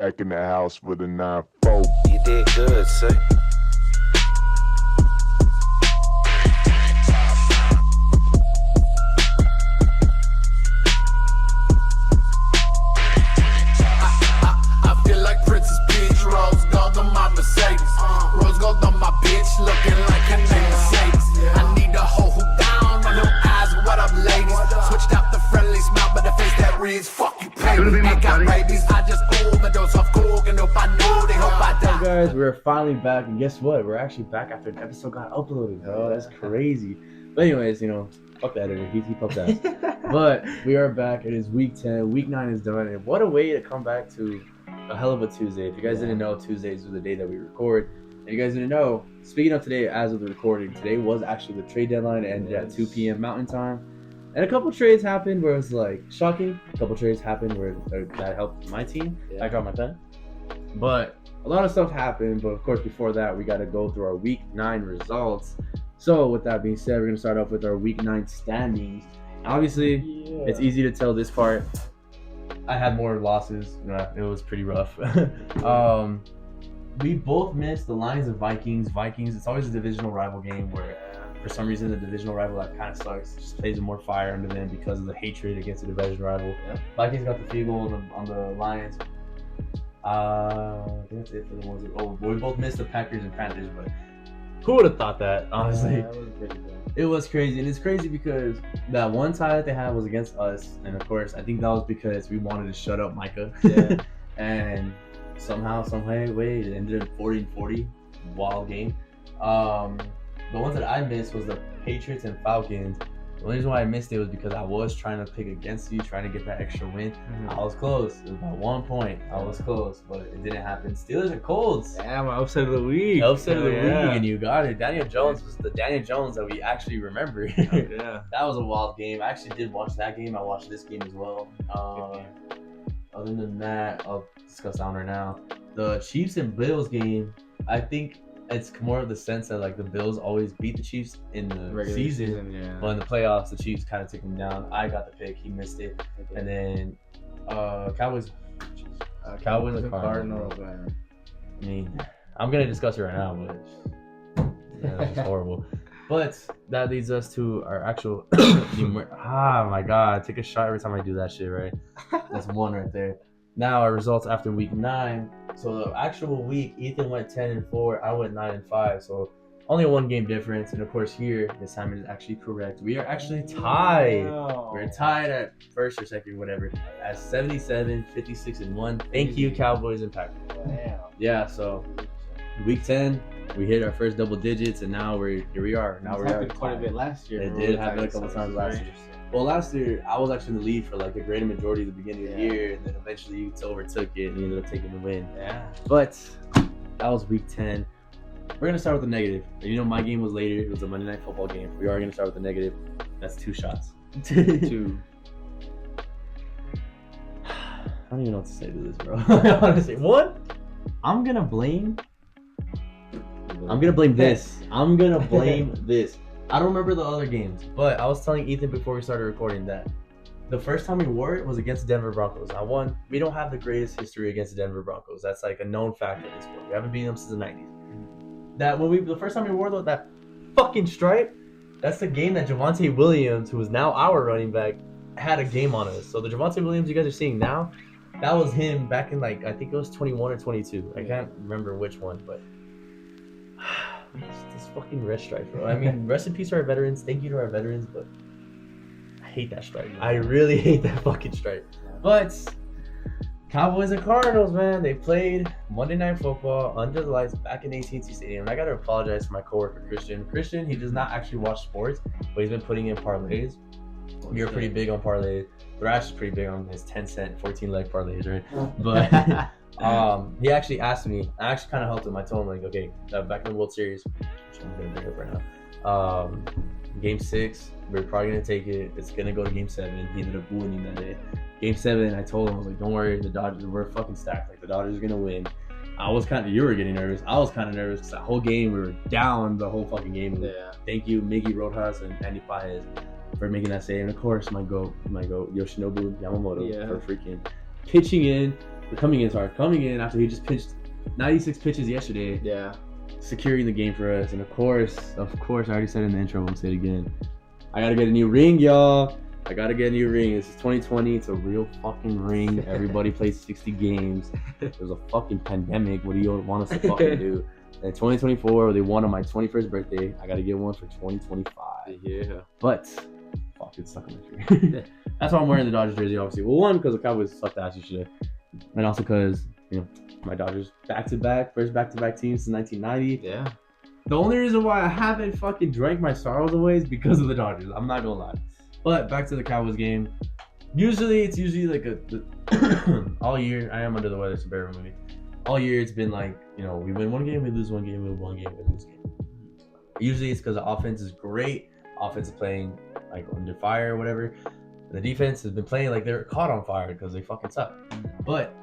Back in the house with a 9-4. You did good, sir. I feel like Princess Peach, rose gold on my Mercedes. Rose gold on my bitch, looking like her name Mercedes. I need a hoe who down on them eyes, what up ladies? Switched out the friendly smile, but the face that reads, fuck you pay me. Ain't got rabies, I just overdose off coke, and if I knew, they hope I die. Hey guys, we're finally back, and guess what? We're actually back after an episode got uploaded. Oh, that's crazy. But anyways, fuck that editor. He fucked that. But we are back. It is week 10. Week 9 is done, and what a way to come back to a hell of a Tuesday. If you guys didn't know, Tuesdays are the day that we record. And you guys didn't know, speaking of today, as of the recording, today was actually the trade deadline. It ended at 2 p.m. Mountain Time. And a couple trades happened where it was like shocking. A couple trades happened where that helped my team. I got my pen. But a lot of stuff happened. But of course, before that, we got to go through our week 9 results. So with that being said, we're going to start off with our week 9 standings. Obviously, it's easy to tell this part. I had more losses. It was pretty rough. We both missed the Lions and Vikings. It's always a divisional rival game where for some reason the divisional rival that kind of sucks just plays more fire under them because of the hatred against the division rival. Vikings got the field goal on the Lions. I think that's it for the ones. We both missed the Packers and Panthers, but who would have thought that? Honestly, that was pretty good. It was crazy, and it's crazy because that one tie that they had was against us, and of course, I think that was because we wanted to shut up Micah. And somehow, some way, it ended up 40-40, wild game. The ones that I missed was the Patriots and Falcons. The only reason why I missed it was because I was trying to pick against you, trying to get that extra win. I was close. It was about 1 point. I was close, but it didn't happen. Steelers and Colts. Yeah, my upset of the week. Upset of the week, and you got it. Daniel Jones was the Daniel Jones that we actually remember. Yeah. That was a wild game. I actually did watch that game. I watched this game as well. Other than that, I'll discuss that one right now. The Chiefs and Bills game, I think it's more of the sense that like the Bills always beat the Chiefs in the Regular season, but in the playoffs, the Chiefs kind of took them down. I got the pick, he missed it, and then Cowboys and Cardinals. I mean, I'm gonna discuss it right now, but that's just horrible. But that leads us to our actual. My God! I take a shot every time I do that shit. Right? That's one right there. Now our results after week 9. So the actual week, Ethan went 10-4. I went 9-5. So only a 1 game difference. And of course, here this time it is actually correct. We are actually tied. We're tied at first or second, whatever, at 77, 56-1. Thank you, Cowboys and Packers. Yeah. So week 10. We hit our first double digits, and now here we are. Now we're quite a bit last year. It did happen a couple times last year. Well, last year I was actually in the lead for like the greater majority of the beginning of the year, and then eventually you overtook it and you ended up taking the win. Yeah. But that was week 10. We're gonna start with the negative. My game was later. It was a Monday Night Football game. We are gonna start with the negative. That's 2 shots. 2. I don't even know what to say to this, bro. Honestly, 1. I'm gonna blame this. I'm gonna blame this. I don't remember the other games, but I was telling Ethan before we started recording that the first time we wore it was against the Denver Broncos. Now, 1, we don't have the greatest history against the Denver Broncos. That's like a known fact at this point. We haven't beaten them since the 90s. That the first time we wore that fucking stripe, that's the game that Javonte Williams, who is now our running back, had a game on us. So the Javonte Williams you guys are seeing now, that was him back in I think it was 21 or 22. I can't remember which one, but this fucking red stripe, bro. I mean, rest in peace to our veterans. Thank you to our veterans, but I hate that stripe. I really hate that fucking stripe. But Cowboys and Cardinals, man, they played Monday Night Football under the lights back in AT&T Stadium. And I gotta apologize to my coworker Christian. He does not actually watch sports, but he's been putting in parlays. You're pretty big on parlays. We're actually pretty big on his 10-cent, 14-leg parlays, right? But he actually asked me. I actually kind of helped him. I told him like, okay, back in the World Series, which I'm gonna bring up right now. Game 6, we're probably gonna take it. It's gonna go to Game 7. He ended up winning that day. Game 7, I told him, I was like, don't worry, the Dodgers, we're fucking stacked. Like the Dodgers are gonna win. You were getting nervous. I was kind of nervous because that whole game we were down the whole fucking game. Yeah. Thank you, Miggy Rojas and Andy Paez, for making that save. And of course, my goat, Yoshinobu Yamamoto, for freaking pitching in. coming in after he just pitched 96 pitches yesterday, Yeah. securing the game for us. And of course, I already said it in the intro, I won't say it again. I gotta get a new ring, y'all. I gotta get a new ring. This is 2020. It's a real fucking ring. Everybody plays 60 games. There's a fucking pandemic. What do you want us to fucking do? And 2024, they won on my 21st birthday. I gotta get one for 2025. Yeah. But fuck, it's stuck on my tree. That's why I'm wearing the Dodgers jersey, obviously. Well, one, because the Cowboys sucked ass yesterday. And also because, my Dodgers first back-to-back teams since 1990. Yeah. The only reason why I haven't fucking drank my sorrows away is because of the Dodgers. I'm not gonna lie. But back to the Cowboys game. It's usually like all year. I am under the weather, so bear with me. All year it's been like, we win one game, we lose one game, we win one game, we lose a game. Usually it's because the offense is great. Offense is playing like under fire or whatever. And the defense has been playing like they're caught on fire because they fucking suck. But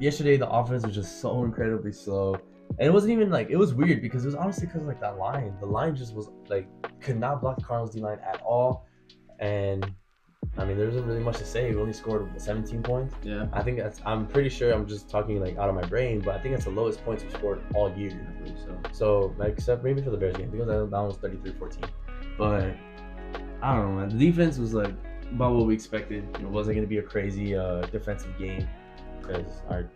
yesterday the offense was just so incredibly slow. And it wasn't even like, it was weird because it was honestly because like that line. The line just was like, could not block the Cardinals D line at all. And I mean, there wasn't really much to say. We only scored 17 points. Yeah. I'm pretty sure I'm just talking like out of my brain, but I think that's the lowest points we scored all year. I believe so. So, like, except maybe for the Bears game, because that one was 33-14. But I don't know, man. The defense was like about what we expected. It wasn't going to be a crazy defensive game because our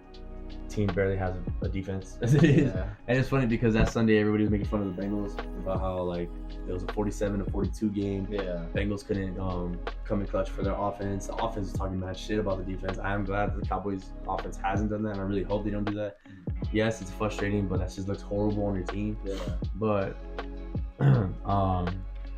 team barely has a defense as it is. Yeah. And it's funny because that Sunday everybody was making fun of the Bengals about how like it was a 47-42 game. Yeah. Bengals couldn't come in clutch for their offense. The offense is talking mad shit about the defense. I am glad that the Cowboys offense hasn't done that, and I really hope they don't do that. Yes, it's frustrating, but that just looks horrible on your team. Yeah. But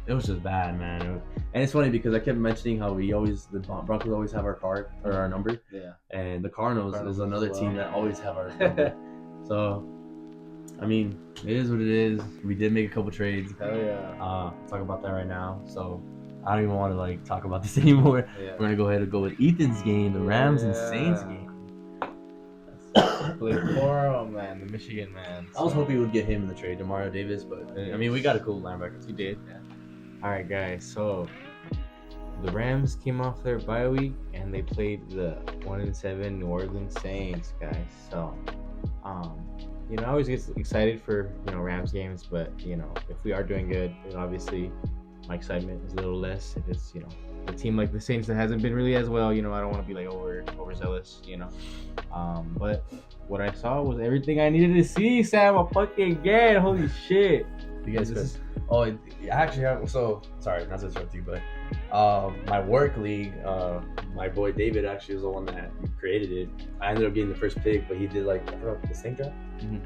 it was just bad, man. And it's funny because I kept mentioning how the Broncos always have our card or our number. Yeah. And the Cardinals is another as well. team that always have our number. So, I mean, it is what it is. We did make a couple trades. Hell yeah. Talk about that right now. So, I don't even want to like talk about this anymore. Yeah. We're gonna go ahead and go with Ethan's game, the Rams and Saints game. Played for man, the Michigan man. I was hoping we would get him in the trade, Demario Davis, but I mean, we got a cool linebacker. We did. Yeah. All right, guys. So the Rams came off their bye week and they played the 1-7 New Orleans Saints, guys. So, I always get excited for Rams games, but if we are doing good, then obviously my excitement is a little less. If it's a team like the Saints that hasn't been really as well, I don't want to be like overzealous, But what I saw was everything I needed to see, Sam. A fucking game. Holy shit. You guys so sorry not to interrupt you, but my work league, my boy David actually was the one that created it. I ended up getting the first pick, but he did like the snake draft,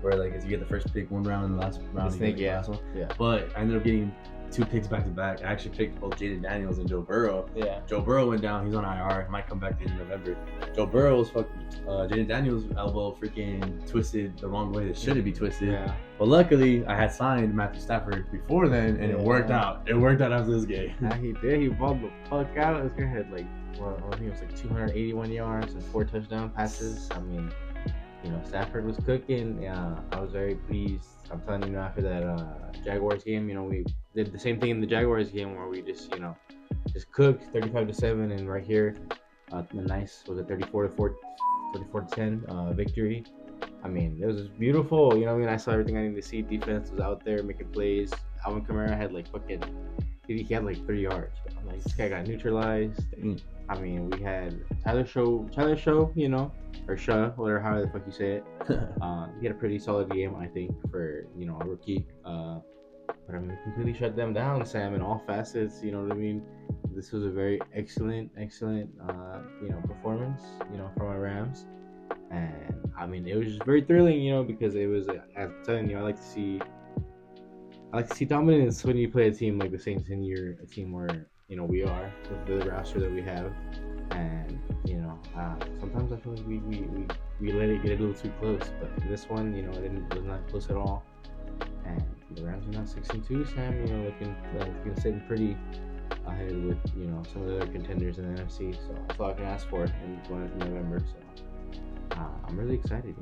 where like if you get the first pick one round and the last round you get the last one. Yeah. But I ended up getting 2 picks back to back. I actually picked both Jaden Daniels and Joe Burrow. Yeah. Joe Burrow went down. He's on IR. Might come back in November. Joe Burrow was fucking Jaden Daniels' elbow freaking twisted the wrong way that shouldn't be twisted. Yeah. But luckily, I had signed Matthew Stafford before then, and it worked out. It worked out after this game. Yeah, he did. He balled the fuck out. This guy had I think it was like 281 yards and 4 touchdown passes. I mean, Stafford was cooking. Yeah, I was very pleased. I'm telling you, after that Jaguars game, we did the same thing in the Jaguars game where we just cooked 35-7, and right here, the nice was a 34-10 victory. I mean, it was just beautiful. I saw everything I needed to see. Defense was out there making plays. Alvin Kamara had he had like 3 yards. I'm like, this guy got neutralized. I mean, we had Tyler Show, or Shaw, whatever, however the fuck you say it. He had a pretty solid game, I think, for a rookie. But I mean, we completely shut them down, Sam, in all facets. You know what I mean? This was a very excellent, performance, from our Rams. And I mean, it was just very thrilling, because it was. I'm telling you, I like to see dominance when you play a team like the Saints, and you're a team where we are with the roster that we have. And sometimes I feel like we let it get a little too close, but this one, it was not close at all. And the Rams are now 6-2, Sam. Looking sitting pretty ahead with some of the other contenders in the NFC. So that's all I can ask for in going into November. So I'm really excited.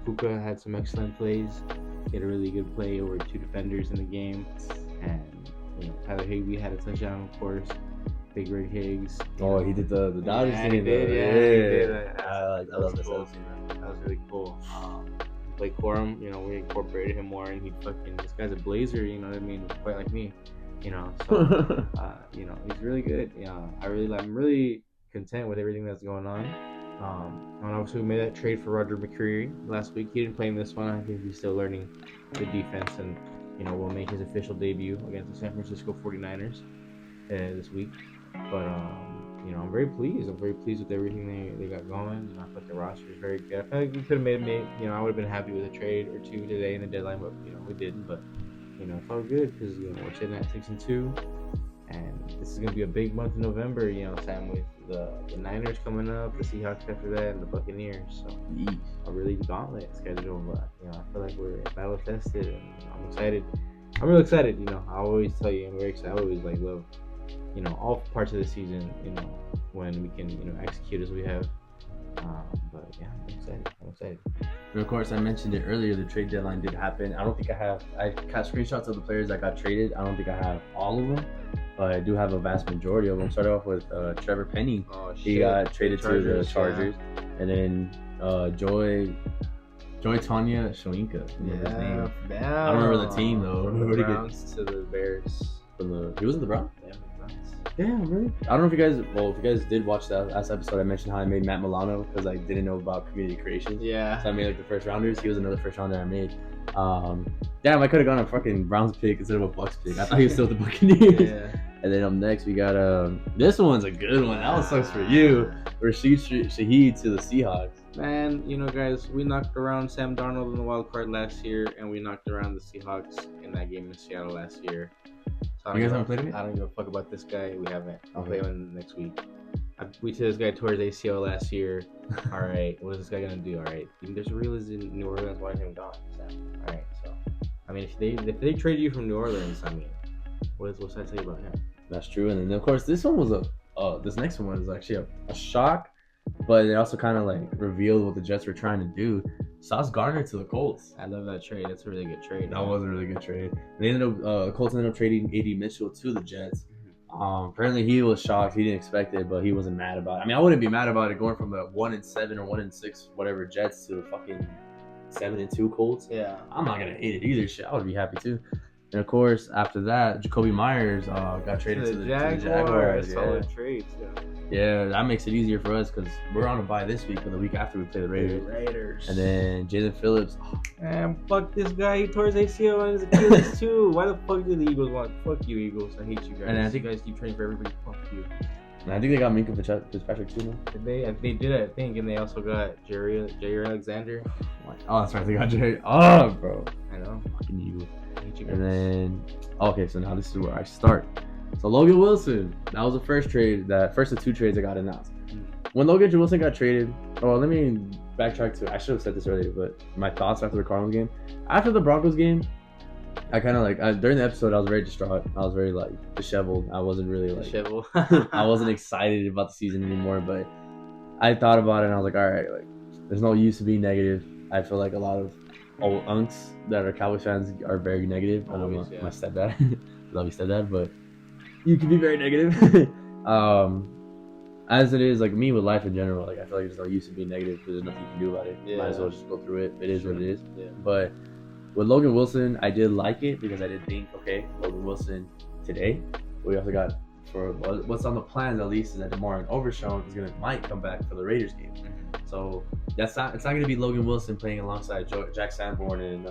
Puka had some excellent plays. He had a really good play over 2 defenders in the game, and Tyler Higbee had a touchdown, of course. Big Rig Higgs. Oh, he did the Dodgers Yeah, thing. he did, though. yeah, he did. I love this. Cool. That was really cool. Blake Corum, you know, we incorporated him more, and this guy's a Blazer, you know what I mean, quite like me, you know. So, you know, he's really good. You know, I'm really content with everything that's going on. And obviously we made that trade for Roger McCreary last week. He didn't play in this one. I think he's still learning the defense, and you know, will make his official debut against the San Francisco 49ers this week. But you know, I'm very pleased. I'm very pleased with everything they got going. You know, I thought the roster is very good. I feel like we could have made you know, I would have been happy with a trade or two today in the deadline, but you know, we didn't. But you know, it felt good because you know, we're sitting at 6-2, and this is gonna be a big month in November. You know, Sam, with the Niners coming up, the Seahawks after that, and the Buccaneers. So a really gauntlet schedule. But you know, I feel like we're battle tested, and you know, I'm excited. I'm really excited. You know, I always tell you, I'm very excited. I always like love, you know, all parts of the season. You know, when we can, you know, execute as we have. But yeah, I'm excited. And of course, I mentioned it earlier. The trade deadline did happen. I don't think I got screenshots of the players that got traded. I don't think I have all of them, but I do have a vast majority of them. Started off with Trevor Penny. Oh, shit. He got traded to the Chargers, yeah. And then Joy Tanya Shoinka. Yeah, I don't remember the team though. From the Browns to the Bears. He was in the Browns. Yeah, the Browns. Damn, really? I don't know if you guys did watch that last episode. I mentioned how I made Matt Milano because I didn't know about community creations. Yeah. So I made like the first rounders. He was another first rounder I made. Damn, I could have gone a fucking Browns pick instead of a Bucks pick. I thought he was still with the Buccaneers. Yeah. And then up next we got this one's a good one. That one sucks for you. Rashid Shaheed to the Seahawks. Man, you know, guys, we knocked around Sam Darnold in the wild card last year, and we knocked around the Seahawks in that game in Seattle last year. So You guys haven't played him yet? I don't give a fuck about this guy. We haven't. I'll Okay. play him next week. We said this guy tore his ACL last year. All right, what is this guy gonna do? All right, there's a real is in New Orleans. Why him gone? Sam? All right, so I mean, if they trade you from New Orleans, I mean, what's that say about him? That's true. And then of course this one was this next one is actually a shock, but it also kind of like revealed what the Jets were trying to do. Sauce Gardner to the Colts. I love that trade. That's a really good trade. That was a really good trade. They ended up the Colts ended up trading AD Mitchell to the Jets. Apparently he was shocked. He didn't expect it, but he wasn't mad about it. I mean, I wouldn't be mad about it going from the 1-7 or 1-6 whatever Jets to the fucking 7-2 Colts. Yeah. I'm not gonna hate it either. Shit, I would be happy too. And of course, after that, Jacoby Myers got traded to the Jaguars. Solid trades. Yeah, that makes it easier for us because we're on a bye this week, but the week after we play the Raiders. And then Jalen Phillips. Man, fuck this guy. He tore his ACL and his Achilles too. Why the fuck did the Eagles want? Fuck you, Eagles. I hate you guys. And I think you guys keep trading for everybody. Fuck you. And I think they got Minka Fitzpatrick too now. Did they? They did, I think, and they also got Jair Alexander. Oh, that's right. They got Jerry. Oh, bro. I know. Fucking Eagles. I hate you guys. And then, okay, so now this is where I start. So Logan Wilson, that was the first of two trades that got announced. When Logan Wilson got traded, let me backtrack to, I should have said this earlier, but my thoughts after the Cardinals game. After the Broncos game, I kind of during the episode, I was very distraught. I was very disheveled. I wasn't really I wasn't excited about the season anymore, but I thought about it and I was like, all right, there's no use to be negative. I feel like a lot of old unks that are Cowboys fans are very negative. I know my stepdad, love you stepdad, but you can be very negative. As it is, me with life in general, I feel like there's no use to being negative because there's nothing you can do about it. Yeah. Might as well just go through it. It is what it is. Yeah. But with Logan Wilson, I did like it because I did think, okay, Logan Wilson today. We also got, for what's on the plans at least, is that DeMar Overshown might come back for the Raiders game. So it's not going to be Logan Wilson playing alongside Jack Sanborn and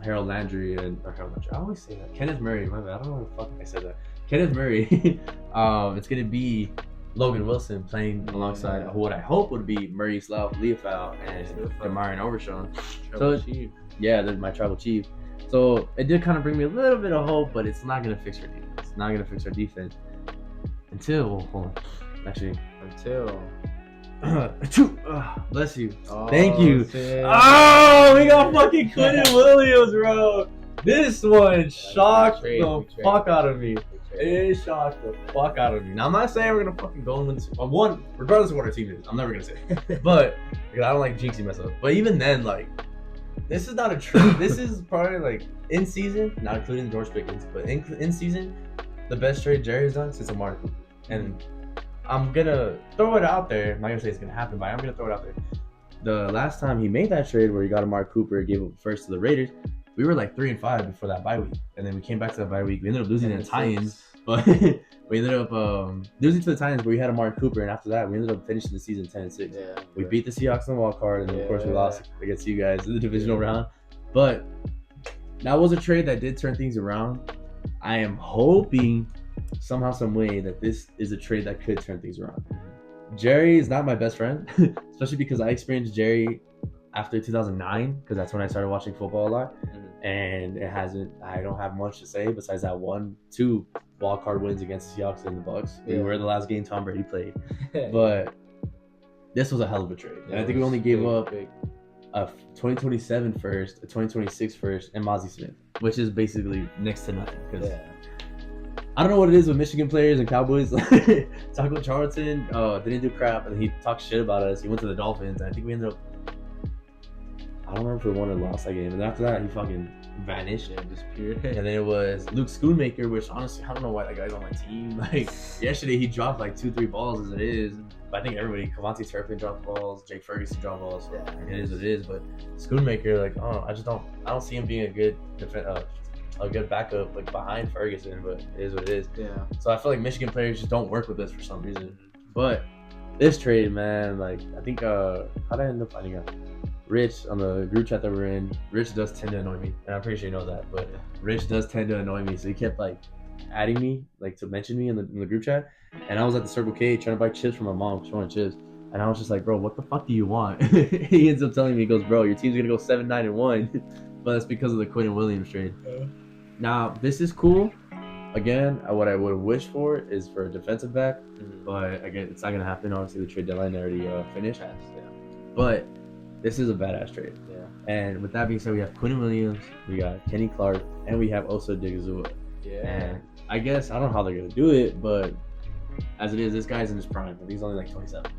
Harold Landry I always say that. Kenneth Murray, my bad. I don't know what the fuck I said that. Kenneth Murray. It's going to be Logan Wilson playing alongside what I hope would be Murray Leofau and DeMar Overshown. Yeah, my tribal chief. So it did kind of bring me a little bit of hope, but it's not going to fix our defense. It's not going to fix our defense until, hold on. Actually, bless you. Thank you. Shit. Oh, we got fucking Quentin Williams, bro. This one shocked the fuck out of me. It shocked the fuck out of me. Now, I'm not saying we're going to fucking go and win this. One, regardless of what our team is, I'm never going to say it. But, because I don't like jinxing myself. But even then, this is not a true. This is probably, in season, not including George Pickens, but in season, the best trade Jerry has done since Amari Cooper. And I'm gonna throw it out there. I'm not gonna say it's gonna happen, but I'm gonna throw it out there. The last time he made that trade where he got Amari Cooper, gave up first to the Raiders, we were like 3-5 before that bye week, and then we came back to that bye week. We ended up losing to the Titans, but we ended up losing to the Titans, but we had Amari Cooper, and after that, we ended up finishing the season 10-6. Yeah, We beat the Seahawks in the wild card, and then of course we lost against you guys in the divisional round. But that was a trade that did turn things around. I am hoping somehow, some way that this is a trade that could turn things around. Jerry is not my best friend, especially because I experienced Jerry after 2009, because that's when I started watching football a lot. And I don't have much to say besides that 1-2 wild card wins against the Seahawks and the Bucks. We were the last game Tom Brady played. But this was a hell of a trade. And I think we only gave up a 2027 first, a 2026 first, and Mozzie Smith, which is basically next to nothing. Because I don't know what it is with Michigan players and Cowboys. Taco Charlton didn't do crap, and he talked shit about us. He went to the Dolphins, and I think we ended up, I don't remember if we won or lost that game. And after that, he fucking vanished and disappeared. And then it was Luke Schoonmaker, which honestly, I don't know why that guy's on my team. Like, yesterday, he dropped like 2-3 balls as it is. But I think everybody, Kavonte Turpin dropped balls, Jake Ferguson dropped balls. So it is what it is. But Schoonmaker, like, I don't see him being a good a good backup like behind Ferguson, but it is what it is. Yeah. So I feel like Michigan players just don't work with us for some reason. But this trade, man, like I think how did I end up finding out? Rich on the group chat that we're in, Rich does tend to annoy me, and I'm pretty sure you know that. But Rich does tend to annoy me, so he kept like adding me, like to mention me in the group chat. And I was at the Circle K trying to buy chips for my mom because she wanted chips. And I was just like, bro, what the fuck do you want? He ends up telling me, he goes, bro, your team's gonna go 7-9-1, but that's because of the Quinn Williams trade. Now, this is cool. Again, what I would have wished for is for a defensive back, but again, it's not gonna happen. Obviously, the trade deadline already finished. But this is a badass trade. And with that being said, we have Quinn Williams, we got Kenny Clark, and we have Osa Odighizuwa. And I guess I don't know how they're gonna do it, but as it is, this guy's in his prime. He's only like 27.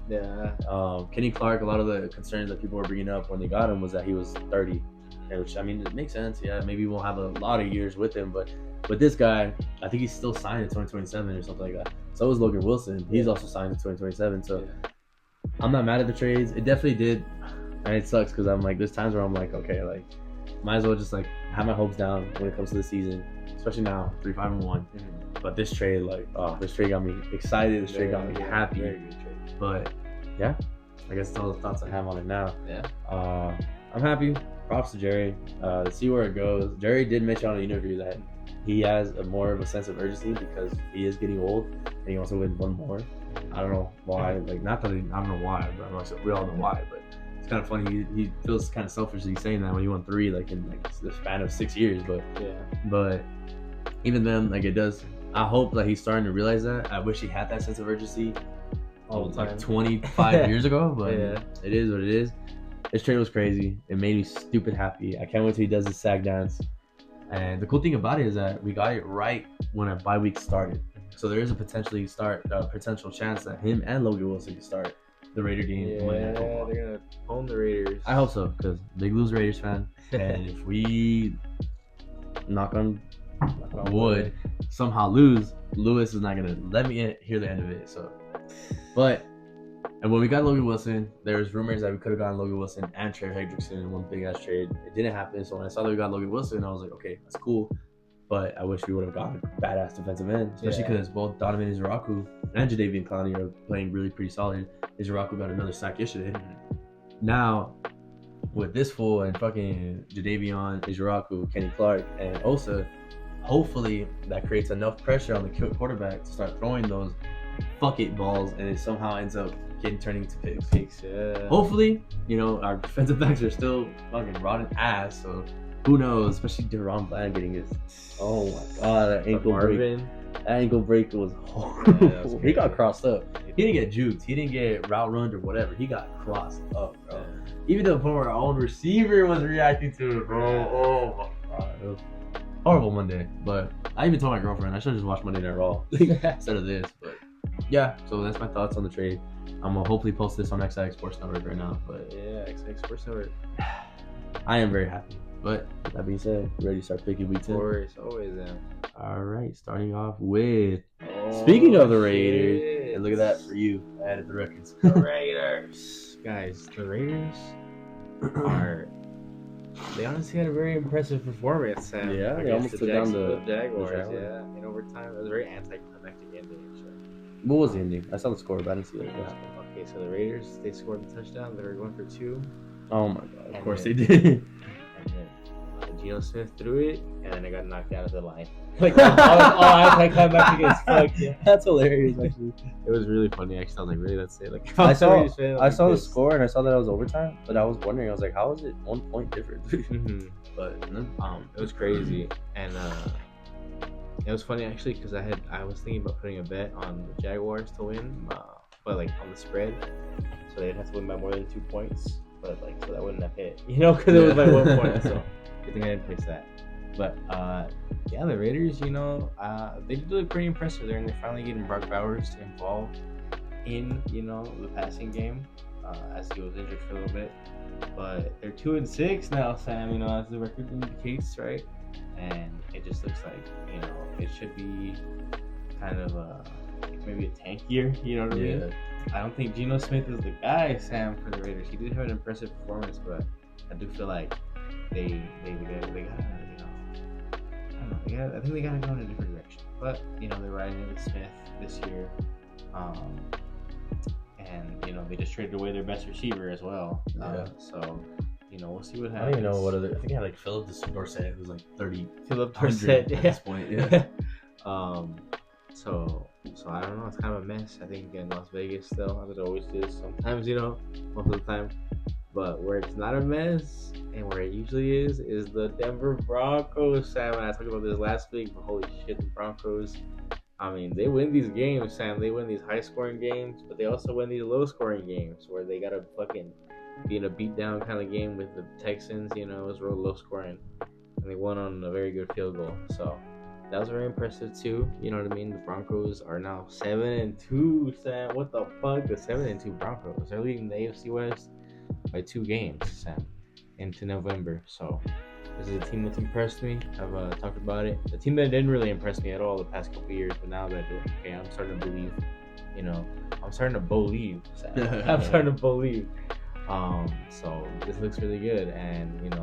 Kenny Clark, a lot of the concerns that people were bringing up when they got him was that he was 30. Which, I mean, it makes sense. Yeah, maybe we won't have a lot of years with him, but with this guy, I think he's still signed in 2027 or something like that. So is Logan Wilson. He's also signed in 2027. So I'm not mad at the trades. It definitely did, and it sucks because I'm like, there's times where I'm like, okay, like, might as well just like have my hopes down when it comes to the season, especially now 3-5-1. But this trade, like, this trade got me excited. This trade got me happy. But yeah, I guess that's all the thoughts I have on it now. I'm happy. Props to Jerry. See where it goes. Jerry did mention on an interview that he has more of a sense of urgency because he is getting old and he also wins one more. I don't know why. Like, not that I don't know why, but we all know why. But it's kind of funny. He feels kind of selfish that he's saying that when he won 3 like in like the span of 6 years. But even then, like, it does. I hope that he's starting to realize that. I wish he had that sense of urgency all the time, like 25 years ago. But it is what it is. This trade was crazy. It made me stupid happy. I can't wait till he does his sag dance. And the cool thing about it is that we got it right when our bye week started. So there is a potential chance that him and Logan Wilson can start the Raider game. They're gonna own the Raiders. I hope so, because big Blues Raiders fan. And if we knock on wood somehow lose, Lewis is not gonna let me hear the end of it. So, and when we got Logan Wilson, there was rumors that we could have gotten Logan Wilson and Trey Hendrickson in one big ass trade. It didn't happen. So when I saw that we got Logan Wilson, I was like, okay, that's cool. But I wish we would have gotten a badass defensive end, especially because both Donovan Izaraku and Jadeveon Clowney are playing really pretty solid. Izaraku got another sack yesterday. Now, with this fool and fucking Jadeveon, Izaraku, Kenny Clark, and Osa, hopefully that creates enough pressure on the quarterback to start throwing those fuck it balls, and it somehow ends up turning into picks. Hopefully, our defensive backs are still fucking rotten ass, so who knows, especially Deron Bland getting his, oh my god, that ankle break. That ankle break was horrible. He got crossed up. He didn't get juked. He didn't get route runned or whatever. He got crossed up, bro. Even to the point where our own receiver was reacting to it, bro. Oh my god. It was horrible Monday. But I even told my girlfriend I should have just watched Monday Night Raw instead of this. But yeah, so that's my thoughts on the trade. I'm gonna hopefully post this on XiX Sports Network right now. But XiX Sports Network. I am very happy. But with that being said, ready to start picking week 10? Of course, always am. All right, starting off with Speaking of the Raiders, shit. and look at that for you. I added the records. The Raiders. Guys, the Raiders they honestly had a very impressive performance. Yeah, they against almost took down the Jaguars. Jaguars. Yeah, in overtime. It was a very anticlimactic ending, actually. What was the ending? I saw the score, but I didn't see it. Okay, so the Raiders, they scored the touchdown. They were going for 2. Oh my god! Of And course then- they did. And then Geno Smith threw it, and then it got knocked out of the line. Like, all anticlimactic as fuck. Yeah. That's hilarious, actually. It was really funny, actually. I was like, really, that's it? Like, if I was a saw, Raiders fan, I'd I be saw the pissed. score and I saw that it was overtime, but I was wondering, I was like, how is it 1 point difference? Mhm. But It was crazy, and it was funny actually because I was thinking about putting a bet on the Jaguars to win, but like on the spread, so they'd have to win by more than 2 points, but like so that wouldn't have hit, because it was by 1 point. So I think I didn't place that. But yeah, the Raiders, they did look pretty impressive there, and they're finally getting Brock Bowers involved in the passing game, as he was injured for a little bit. But they're 2-6 now, Sam. As the record indicates, right? And it just looks like it should be kind of maybe a tank year. You know what I mean? I don't think Geno Smith is the guy, Sam, for the Raiders. He did have an impressive performance, but I do feel like they gotta, I don't know. I think they gotta go in a different direction. But they're riding it with Smith this year, and they just traded away their best receiver as well. So we'll see what happens. I don't even know what other. I think I had like Philip Dorsett, who's like 30. Philip Dorsett at this point. Yeah. So I don't know. It's kind of a mess. I think in Las Vegas still, as it always is. Sometimes, most of the time. But where it's not a mess and where it usually is the Denver Broncos, Sam. And I talked about this last week, but holy shit, the Broncos. I mean, they win these games, Sam. They win these high-scoring games, but they also win these low-scoring games where they gotta fucking be in a beat-down kind of game with the Texans. It was real low-scoring, and they won on a very good field goal. So that was very impressive too. You know what I mean? The Broncos are now 7-2, Sam. What the fuck? The 7-2 Broncos. They're leading the AFC West by 2 games, Sam, into November. So this is a team that's impressed me. I've talked about it. A team that didn't really impress me at all the past couple years, but now that I'm starting to believe. I'm starting to believe. Sam. I'm starting to believe. So this looks really good, and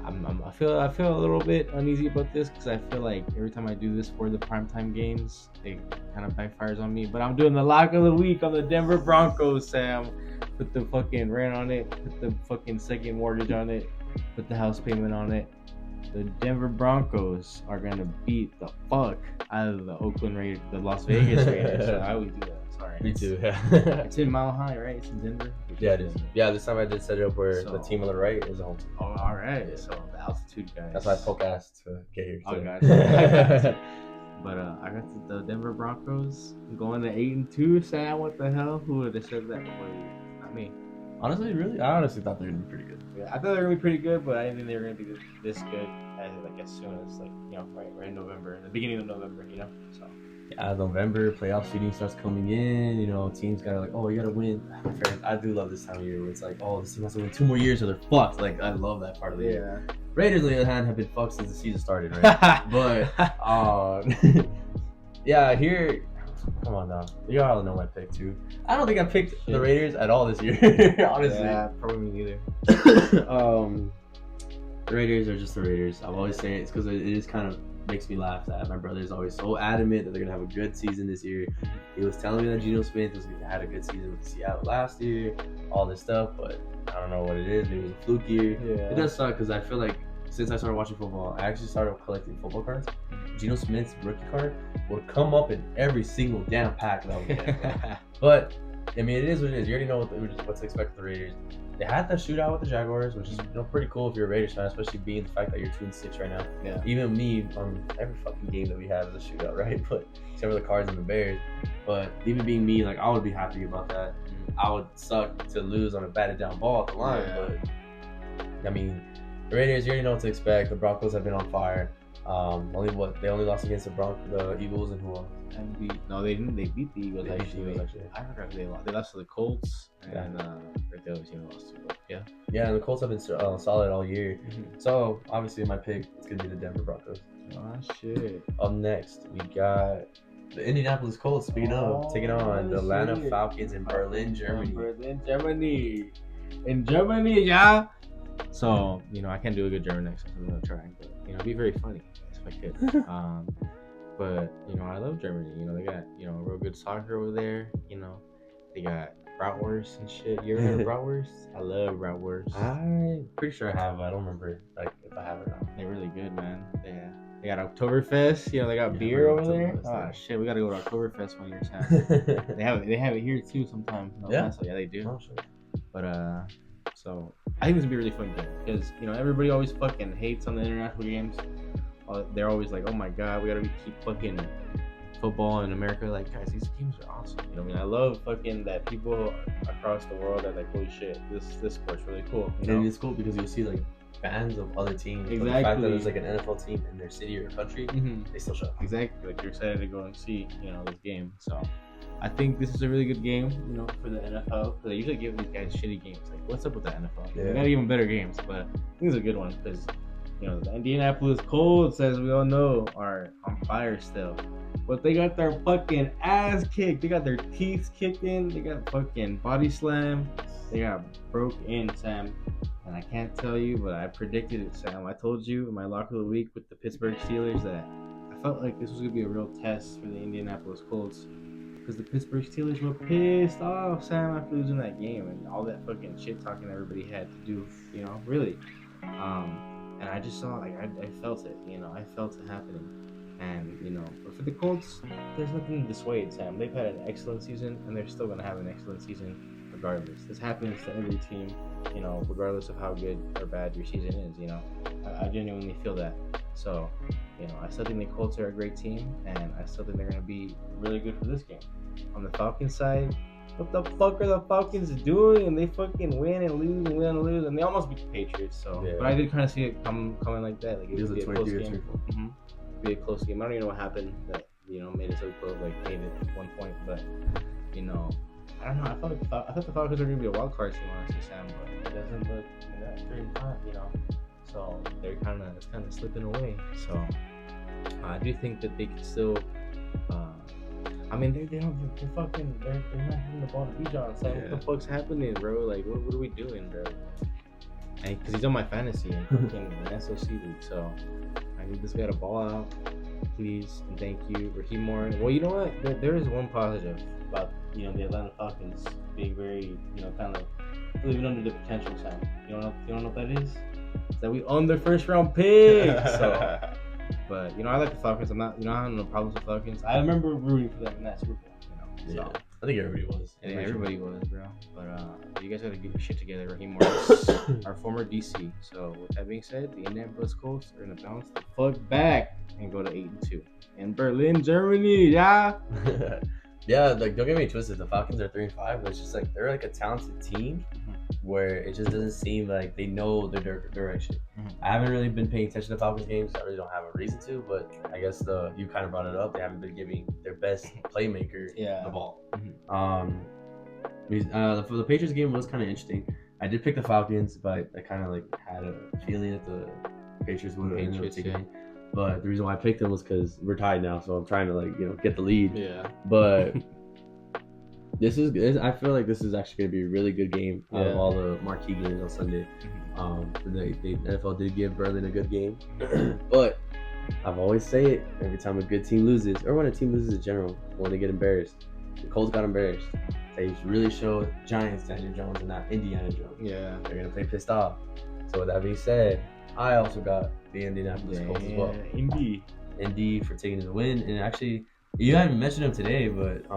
I feel a little bit uneasy about this because I feel like every time I do this for the primetime games, it kind of backfires on me. But I'm doing the lock of the week on the Denver Broncos, Sam. Put the fucking rent on it. Put the fucking second mortgage on it. Put the house payment on it. The Denver Broncos are gonna beat the fuck out of the Las Vegas Raiders. So I would do that. Sorry. Me too. Yeah. It's in Mile High, right? It's in Denver. Yeah, it is. Yeah, this time I did set it up where So- the team on the right is a home team. Oh, all right. So the altitude, guys. That's why I poke ass to get here. Oh, too. gotcha. But I got the Denver Broncos going to 8-2. Sam, what the hell? Who would have said that before you? Not me. Honestly, really, I honestly thought they were gonna be pretty good. Yeah, I thought they were gonna be pretty good, but I didn't think they were gonna be this good as soon as right in November, the beginning of November, So Yeah, November playoff seeding starts coming in. Teams gotta oh, you gotta win. My friend, I do love this time of year where it's like, oh, this team has to win 2 more years or they're fucked. Like I love that part of the year. Raiders, on the other hand, have been fucked since the season started, right? But yeah, here. Come on now. You all know my pick too. I don't think I picked the Raiders at all this year. Honestly. Yeah, probably me neither. The Raiders are just the Raiders. I've always said it's because it just kind of makes me laugh that my brother's always so adamant that they're gonna have a good season this year. He was telling me that Geno Smith had a good season with Seattle last year, all this stuff, but I don't know what it is. Maybe it was a fluke year. Yeah. It does suck because I feel like since I started watching football, I actually started collecting football cards. Geno Smith's rookie card would come up in every single damn pack that I would get. But I mean, it is what it is. You already know what to expect with the Raiders. They had that shootout with the Jaguars, which is pretty cool if you're a Raiders fan, especially being the fact that you're 2-6 right now. Yeah. Even me, on every fucking game that we have is a shootout, right? But except for the Cards and the Bears. But even being me, like I would be happy about that. I would suck to lose on a batted down ball at the line, but I mean, the Raiders, you already know what to expect. The Broncos have been on fire. They only lost against the Eagles and who else? They didn't. They beat the Eagles. They beat the Eagles, actually. I forgot who they lost. They lost to the Colts, and the other team lost to. But yeah. Yeah, and the Colts have been solid all year. So obviously, my pick is gonna be the Denver Broncos. Oh shit. Up next, we got The Indianapolis Colts, speaking of, taking on the Atlanta Falcons in Berlin, Germany. In Germany, yeah. So, I can't do a good German accent, so I'm gonna try. But, it'd be very funny if I could. But, I love Germany. They got, real good soccer over there. They got bratwurst and shit. You ever heard of bratwurst? I love bratwurst. I'm pretty sure I have. I don't remember if I have it or not. They're really good, man. They got Oktoberfest. They got beer over there. Oh shit, we gotta go to Oktoberfest one year, Sam. they have it here too sometimes. Yeah. So yeah, they do. Oh, sure. But so I think this would be a really fun game because everybody always fucking hates on the international games. They're always like, oh my god, we gotta keep fucking football in America. Like, guys, these games are awesome. I love fucking that people across the world are like, holy shit, this sport's really cool. And it's cool because you'll see like fans of other teams. Exactly. But the fact that there's like an NFL team in their city or country, they still show up. Exactly. Like, you're excited to go and see, this game. So I think this is a really good game, for the NFL. Because they usually give these guys shitty games. Like, what's up with the NFL? Yeah. They got even better games, but I think it's a good one because, the Indianapolis Colts, as we all know, are on fire still. But they got their fucking ass kicked. They got their teeth kicked in. They got fucking body slam. They got broke in, Sam. And I can't tell you, but I predicted it, Sam. I told you in my lock of the week with the Pittsburgh Steelers that I felt like this was going to be a real test for the Indianapolis Colts. Because the Pittsburgh Steelers were pissed off, Sam, after losing that game. And all that fucking shit talking everybody had to do, really. And I just saw, like, I felt it, I felt it happening. And, but for the Colts, there's nothing to dissuade, Sam. They've had an excellent season, and they're still going to have an excellent season regardless. This happens to every team, regardless of how good or bad your season is, I genuinely feel that. So, I still think the Colts are a great team, and I still think they're going to be really good for this game. On the Falcons side, what the fuck are the Falcons doing? And they fucking win and lose, and they almost beat the Patriots. So, yeah. But I did kind of see it coming like that. Like, it would be a close game. Be a close game. I don't even know what happened that made it so close. Like, made it at one point, but I don't know. I thought the Falcons were gonna be a wild card team, honestly, Sam, but it doesn't look that great time, So it's kind of slipping away. So I do think that they can still. They're not hitting the ball to beat on. Sam, what the fuck's happening, bro? Like, what are we doing, bro? Because he's on my fantasy and fucking an SOC league, so I need this guy to ball out, please, and thank you, Raheem Morris. Well, you know what? There is one positive about the Atlanta Falcons being very kind of living under the potential, Sam. You don't know what that is? It's that we own their first round pick. So, but I like the Falcons. I don't have no problems with Falcons. I remember rooting for them in that Super Bowl. Yeah, I think everybody was. Yeah, everybody was, bro. But you guys got to get your shit together, Raheem Morris, our former DC. So with that being said, the Indianapolis Colts are gonna bounce the fuck back and go to 8-2 in Berlin, Germany. Yeah. Yeah, like, don't get me twisted. The Falcons are 3-5, but it's just like they're like a talented team where it just doesn't seem like they know their direction. I haven't really been paying attention to Falcons games. I really don't have a reason to, but I guess you kind of brought it up. They haven't been giving their best playmaker the ball. The Patriots game was kind of interesting. I did pick the Falcons, but I kind of like had a feeling that the Patriots would have taken it. But the reason why I picked them was because we're tied now, so I'm trying to get the lead. Yeah. But this is good. I feel like this is actually going to be a really good game out of all the marquee games on Sunday. The NFL did give Berlin a good game, but I've always say it every time a good team loses, or when a team loses in general, when they get embarrassed. The Colts got embarrassed. They really showed Giants Daniel Jones and not Indiana Jones. Yeah. They're going to play pissed off. So with that being said, I also got the Indianapolis Colts as well. Indy for taking the win. And actually, you haven't mentioned him today, but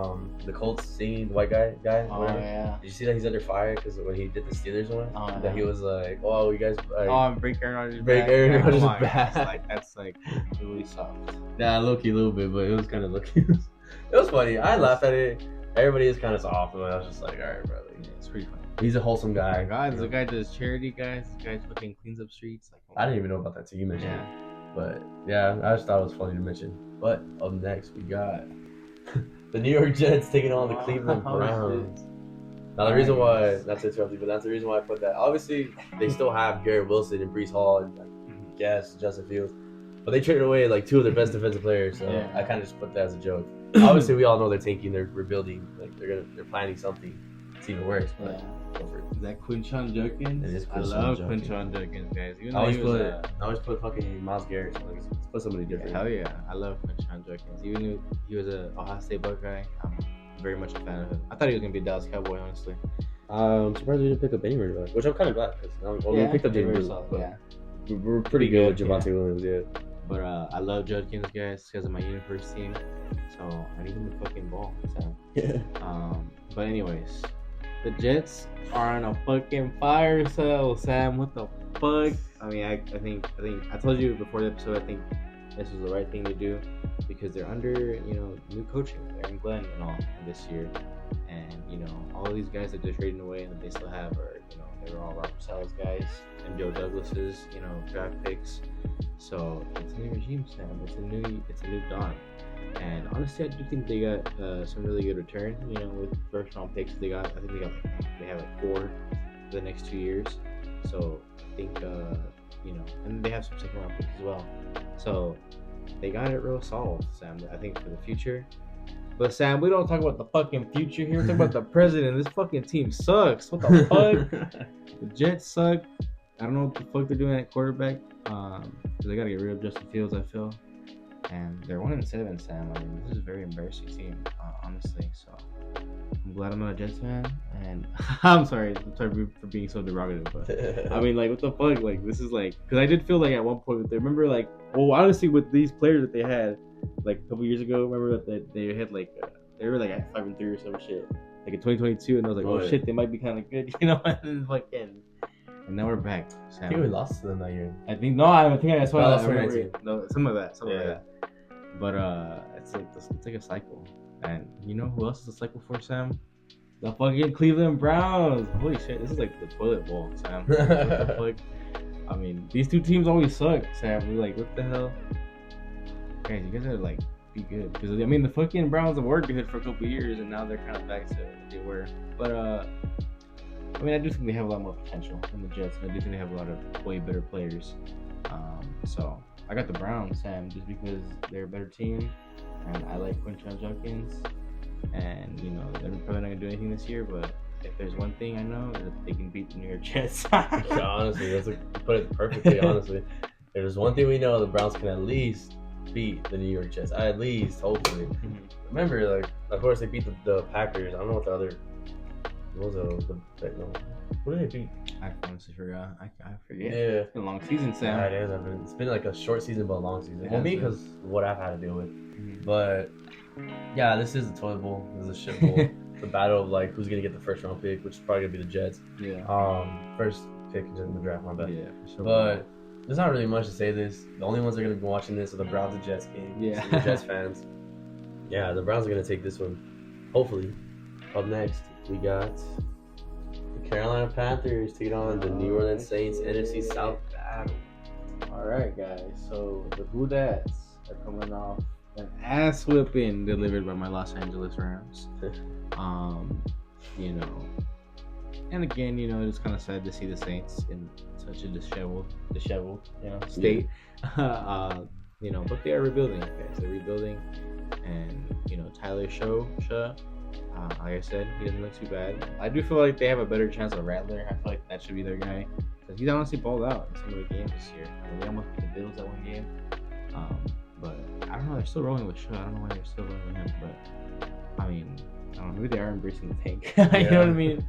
the Colts singing, the white guy. Oh, yeah. Did you see that he's under fire because when he did the Steelers one, that he was like, "Oh, you guys, break Aaron Rodgers' back." Like, that's like really soft. Yeah, low-key a little bit, but it was kind of low-key. It was funny. I laughed at it. Everybody is kind of soft, and I was just like, all right, bro. Yeah, it's pretty funny. He's a wholesome guy. The guy does charity, guys. The guy fucking cleans up streets. Like, I didn't even know about that till you mentioned it. But yeah, I just thought it was funny to mention. But up next, we got the New York Jets taking on the Cleveland Browns. Now, the reason why, not to interrupt you, but that's the reason why I put that. Obviously, they still have Garrett Wilson and Breece Hall and Justin Fields. But they traded away like two of their best defensive players, so I kind of just put that as a joke. Obviously, we all know they're tanking. They're rebuilding. Like they're planning something. It's even worse. But go for it. Is that Quinshon Judkins? It is I Quinshon love Judkins. Quinshon Judkins, guys. Even I always though he was, put fucking Miles Garrett. So let's put somebody different. hell yeah, I love Quinshon Judkins. Even though he was a Ohio State Buckeye, I'm very much a fan of him. I thought he was gonna be a Dallas Cowboy, honestly. I'm surprised we didn't pick up Benny Marie, which I'm kind of glad because we picked up Benny Marie. Yeah, We're pretty good with Javonte Williams, yeah. but I love Judkins, guys, because of my universe team. So I need him to fucking ball. So. Yeah. But anyways, the Jets are on a fucking fire sale, Sam. What the fuck? I mean, I think I told you before the episode. I think this was the right thing to do because they're under new coaching, Aaron Glenn and all this year, and all of these guys that they're trading away and that they still have are they were all Robert Saleh's guys and Joe Douglas's draft picks. So it's a new regime, Sam. It's a new dawn. And honestly, I do think they got some really good return. With first round picks they got. I think they have like 4 for the next 2 years. So I think and they have some second round picks as well. So they got it real solid, Sam. I think for the future. But Sam, we don't talk about the fucking future here. We talk about the present. This fucking team sucks. What the fuck? The Jets suck. I don't know what the fuck they're doing at quarterback. Cause they gotta get rid of Justin Fields, I feel. And they're 1-7, Sam. I mean, this is a very embarrassing team, honestly. So I'm glad I'm not a Jets fan. And I'm sorry for being so derogative, but I mean, like, what the fuck? Like, this is like, because I did feel like at one point, remember, like, well, honestly, with these players that they had, like a couple years ago, remember that they had like they were like at 5-3 or some shit, like in 2022, and I was like, oh shit, they might be kind of good, and now we're back. Sam. I think we lost to them that year. I think that's why I remember 2019. No, some of that. But it's like a cycle, and you know who else is a cycle for, Sam? The fucking Cleveland Browns. Holy shit, this is like the toilet bowl, Sam. What the fuck? I mean, these two teams always suck, Sam. We're like, what the hell? Guys, you guys are like, be good. Because, I mean, the fucking Browns were good for a couple years, and now they're kind of back to what they were. But, I mean, I do think they have a lot more potential than the Jets, and I do think they have a lot of way better players. So, I got the Browns, Sam, just because they're a better team, and I like Quinshon Judkins. And, they're probably not going to do anything this year, but if there's one thing I know, is that they can beat the New York Jets. Yeah, honestly, you put it perfectly, honestly. If there's one thing we know, the Browns can at least beat the New York Jets. At least, hopefully. Mm-hmm. Remember, like, of course, they beat the Packers. I don't know what the other... What was what did they beat? I honestly forgot. I forget. Yeah. It's been a long season, Sam. Yeah, it is. It's been like a short season, but a long season. Well, me, because what I've had to deal with. Mm-hmm. But, yeah, this is a toilet bowl. This is a shit bowl. It's a battle of, like, who's going to get the first round pick, which is probably going to be the Jets. Yeah. First pick in the draft, my bad. Yeah, for sure. But there's not really much to say this. The only ones that are going to be watching this are the Browns and Jets game. Yeah. So the Jets fans. Yeah, the Browns are going to take this one. Hopefully. Up next, we got the Carolina Panthers taking on the New Orleans Saints NFC South battle. Alright, guys. So the Who Dats are coming off an ass whipping delivered by my Los Angeles Rams. And again, it's kind of sad to see the Saints in such a disheveled, state. Yeah. But they are rebuilding, guys. They're rebuilding, and Tyler Shaw, like I said, he doesn't look too bad. I do feel like they have a better chance of Rattler. I feel like that should be their guy because he's honestly balled out in some of the games this year. I mean, they almost beat the Bills that one game. But I don't know. They're still rolling with Shaw. I don't know why they're still rolling with him, but I mean, I don't know. Maybe they are embracing the tank. You know what I mean?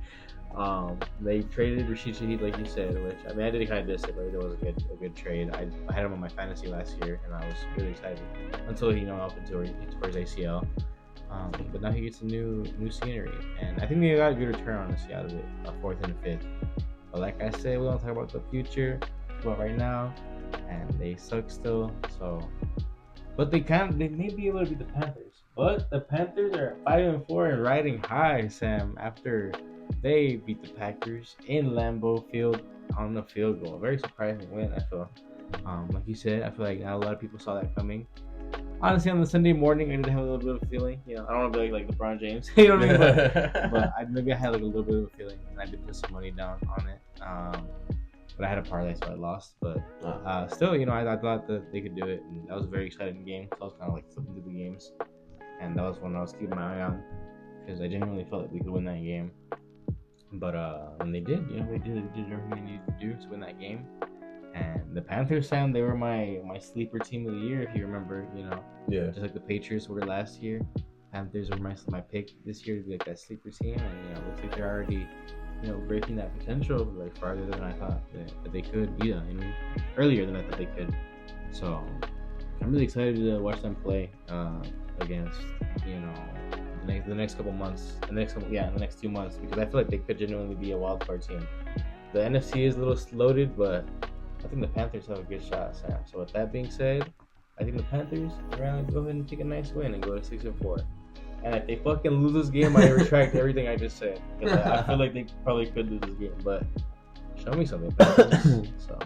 They traded Rashid Shaheed, like you said, which I mean, I did kind of diss it, but it was a good trade. I had him on my fantasy last year, and I was really excited until he up until he tore his ACL. But now he gets a new scenery, and I think they got a good return honestly out of it, a 4th and a 5th. But like I said, we don't talk about the future, but right now, and they suck still. So, but they may be able to beat the Panthers. But the Panthers are 5-4 and riding high, Sam, after they beat the Packers in Lambeau Field on the field goal. Very surprising win, I feel. Like you said, I feel like not a lot of people saw that coming. Honestly, on the Sunday morning, I did have a little bit of a feeling. I don't want to be like LeBron James, you know what I mean? But I had like a little bit of a feeling, and I did put some money down on it. But I had a parlay, so I lost. But still, I thought that they could do it, and that was a very exciting game. So I was kind of like flipping through the games. and that was one I was keeping my eye on because I genuinely felt like we could win that game. But when they did, they did everything they needed to do to win that game. And the Panthers, Sam, they were my sleeper team of the year, if you remember. Yeah. Just like the Patriots were last year. Panthers were my pick this year to be like that sleeper team, and looks like they're already breaking that potential like farther than I thought that they could. Earlier than I thought they could. So I'm really excited to watch them play against the next couple months, in the next 2 months, because I feel like they could genuinely be a wild card team. The NFC is a little loaded, but I think the Panthers have a good shot, Sam. So with that being said, I think the Panthers are gonna go ahead and take a nice win and go to 6-4. And if they fucking lose this game, I retract everything I just said. I feel like they probably could lose this game, but show me something, Panthers. So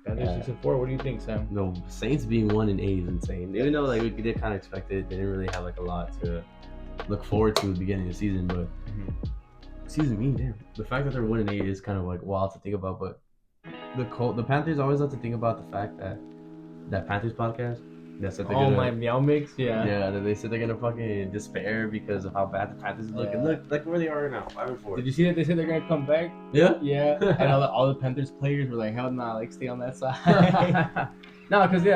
Panthers 6-4. What do you think, Sam? No, Saints being 1-8 is insane. Even though we did kind of expect it, they didn't really have a lot to look forward to at the beginning of the season. But damn, the fact that they're 1-8 is kind of wild to think about. But the Panthers always have to think about the fact that Panthers podcast. That's what they're gonna, my meow mix, yeah. They said they're gonna fucking despair because of how bad the Panthers look. And look where they are now, 5-4. Did you see that they said they're gonna come back? Yeah. And all the Panthers players were like, hell nah, stay on that side. No, because